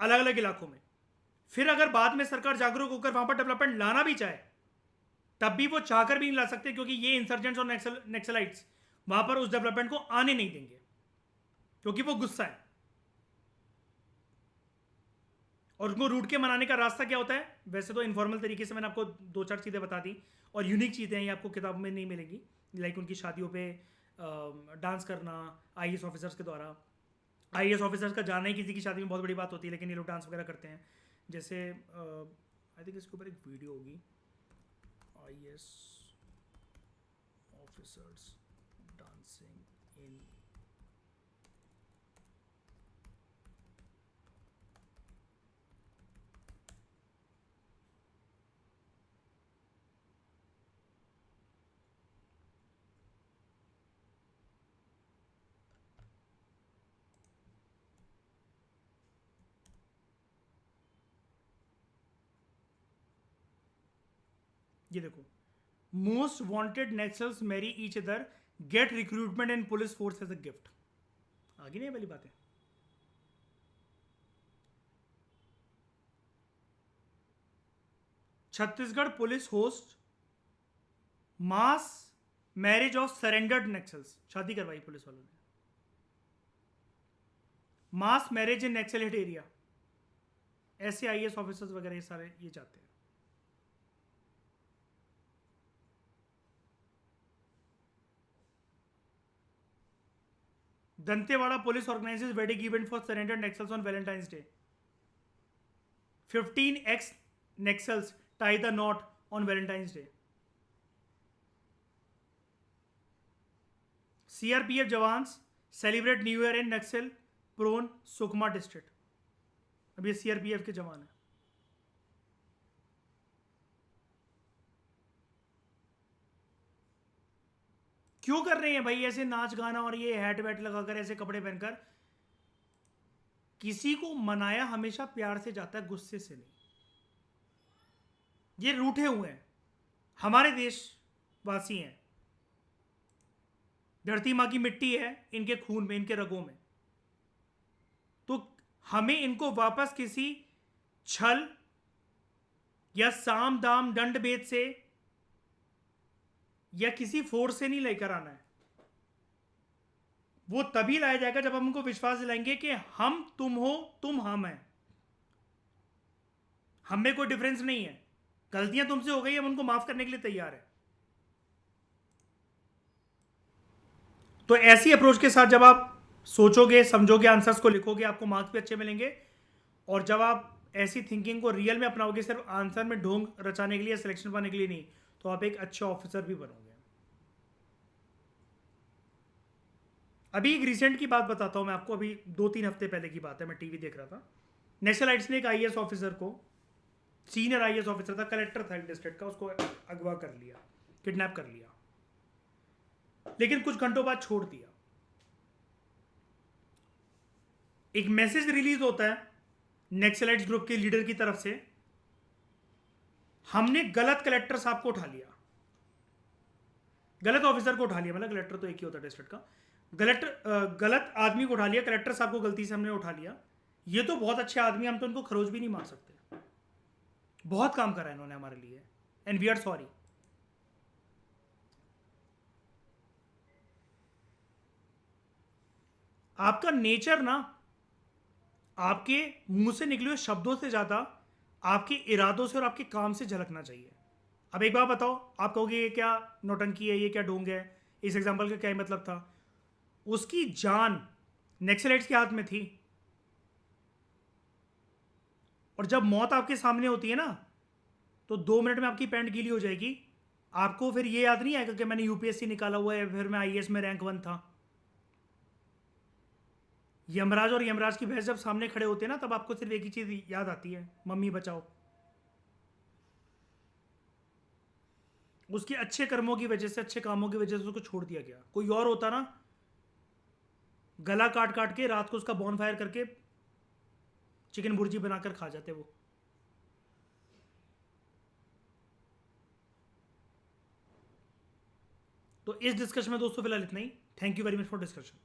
अलग अलग इलाकों में। फिर अगर बाद में सरकार जागरूक होकर वहां पर डेवलपमेंट लाना भी चाहे तब भी वो चाहकर भी नहीं ला सकते, क्योंकि ये इंसर्जेंट्स और नेक्सलाइट्स वहां पर उस डेवलपमेंट को आने नहीं देंगे, क्योंकि वो गुस्सा है। और उनको रूट के मनाने का रास्ता क्या होता है, वैसे तो इनफॉर्मल तरीके से मैंने आपको 2-4 चीज़ें बता दी, और यूनिक चीज़ें हैं ये आपको किताबों में नहीं मिलेंगी, लाइक उनकी शादियों पे डांस करना आईएएस ऑफिसर्स के द्वारा। आईएएस ऑफिसर्स का जाना ही किसी की शादी में बहुत बड़ी बात होती है, लेकिन ये लोग डांस वगैरह करते हैं। जैसे आई थिंक इसके ऊपर एक वीडियो होगी, आईएएस ऑफिसर्स डांसिंग इन, ये देखो, most wanted Naxals marry each other, get recruitment in police force as a gift. आगे नहीं वाली बातें। Chhattisgarh police host mass marriage of surrendered Naxals, शादी करवाई पुलिस वालों ने, mass marriage in Naxal area. ऐसे आईएएस ऑफिसर्स वगैरह ये सारे ये चाहते हैं। Dantewada police organises wedding event for surrendered Naxals on Valentine's day. 15 ex Nexals tie the knot on Valentine's Day. CRPF jawans celebrate new year in Naxal prone Sukma district. अब ये सीआरपीएफ के जवान है। क्यों कर रहे हैं भाई ऐसे नाच गाना और ये हैट वैट लगाकर ऐसे कपड़े पहनकर? किसी को मनाया हमेशा प्यार से जाता है, गुस्से से नहीं। ये रूठे हुए हैं, हमारे देशवासी हैं, धरती माँ की मिट्टी है इनके खून में, इनके रगों में। तो हमें इनको वापस किसी छल या साम दाम दंड भेद से या किसी फोर्स से नहीं लेकर आना है। वो तभी लाया जाएगा जब हम उनको विश्वास दिलाएंगे कि हम तुम हो, तुम हम हैं, हम में कोई डिफरेंस नहीं है, गलतियां तुमसे हो गई, हम उनको माफ करने के लिए तैयार है। तो ऐसी अप्रोच के साथ जब आप सोचोगे, समझोगे, आंसर्स को लिखोगे, आपको मार्क्स भी अच्छे मिलेंगे। और जब आप ऐसी थिंकिंग को रियल में अपनाओगे, सिर्फ आंसर में ढोंग रचाने के लिए, सिलेक्शन पाने के लिए नहीं, तो आप एक अच्छे ऑफिसर भी बनोगे। अभी एक रिसेंट की बात बताता हूं मैं आपको, अभी 2-3 हफ्ते पहले की बात है, मैं टीवी देख रहा था। नेशनलाइट्स ने एक आईएएस ऑफिसर को, सीनियर आईएएस ऑफिसर था, कलेक्टर था एक डिस्ट्रिक्ट का, उसको अगवा कर लिया, किडनैप कर लिया, लेकिन कुछ घंटों बाद छोड़ दिया। एक मैसेज रिलीज होता है नेक्सलाइट्स ग्रुप के लीडर की तरफ से, हमने गलत कलेक्टर साहब को उठा लिया, गलत ऑफिसर को उठा लिया, मतलब कलेक्टर तो एक ही होता है डिस्ट्रिक्ट का, गलत आदमी को उठा लिया, कलेक्टर साहब को गलती से हमने उठा लिया। ये तो बहुत अच्छे आदमी, हम तो उनको खरोच भी नहीं मार सकते, बहुत काम करा इन्होंने हमारे लिए, एंड वी आर सॉरी। आपका नेचर ना आपके मुंह से निकले हुए शब्दों से ज्यादा आपके इरादों से और आपके काम से झलकना चाहिए। अब एक बात बताओ, आप कहोगे ये क्या नौटंकी है, ये क्या ढोंग है, इस एग्जाम्पल का क्या ही मतलब था? उसकी जान नेक्सलाइट्स के हाथ में थी, और जब मौत आपके सामने होती है ना, तो 2 मिनट में आपकी पैंट गीली हो जाएगी। आपको फिर ये याद नहीं आएगा कि मैंने यूपीएससी निकाला हुआ है, फिर मैं आईएएस में रैंक 1 था। यमराज और यमराज की भैंस जब सामने खड़े होते हैं ना, तब आपको सिर्फ एक ही चीज याद आती है, मम्मी बचाओ। उसके अच्छे कर्मों की वजह से, अच्छे कामों की वजह से उसको छोड़ दिया गया। कोई और होता ना, गला काट काट के रात को उसका बॉन फायर करके चिकन भुर्जी बनाकर खा जाते वो। तो इस डिस्कशन में दोस्तों फिलहाल इतना ही। Thank you very much for discussion.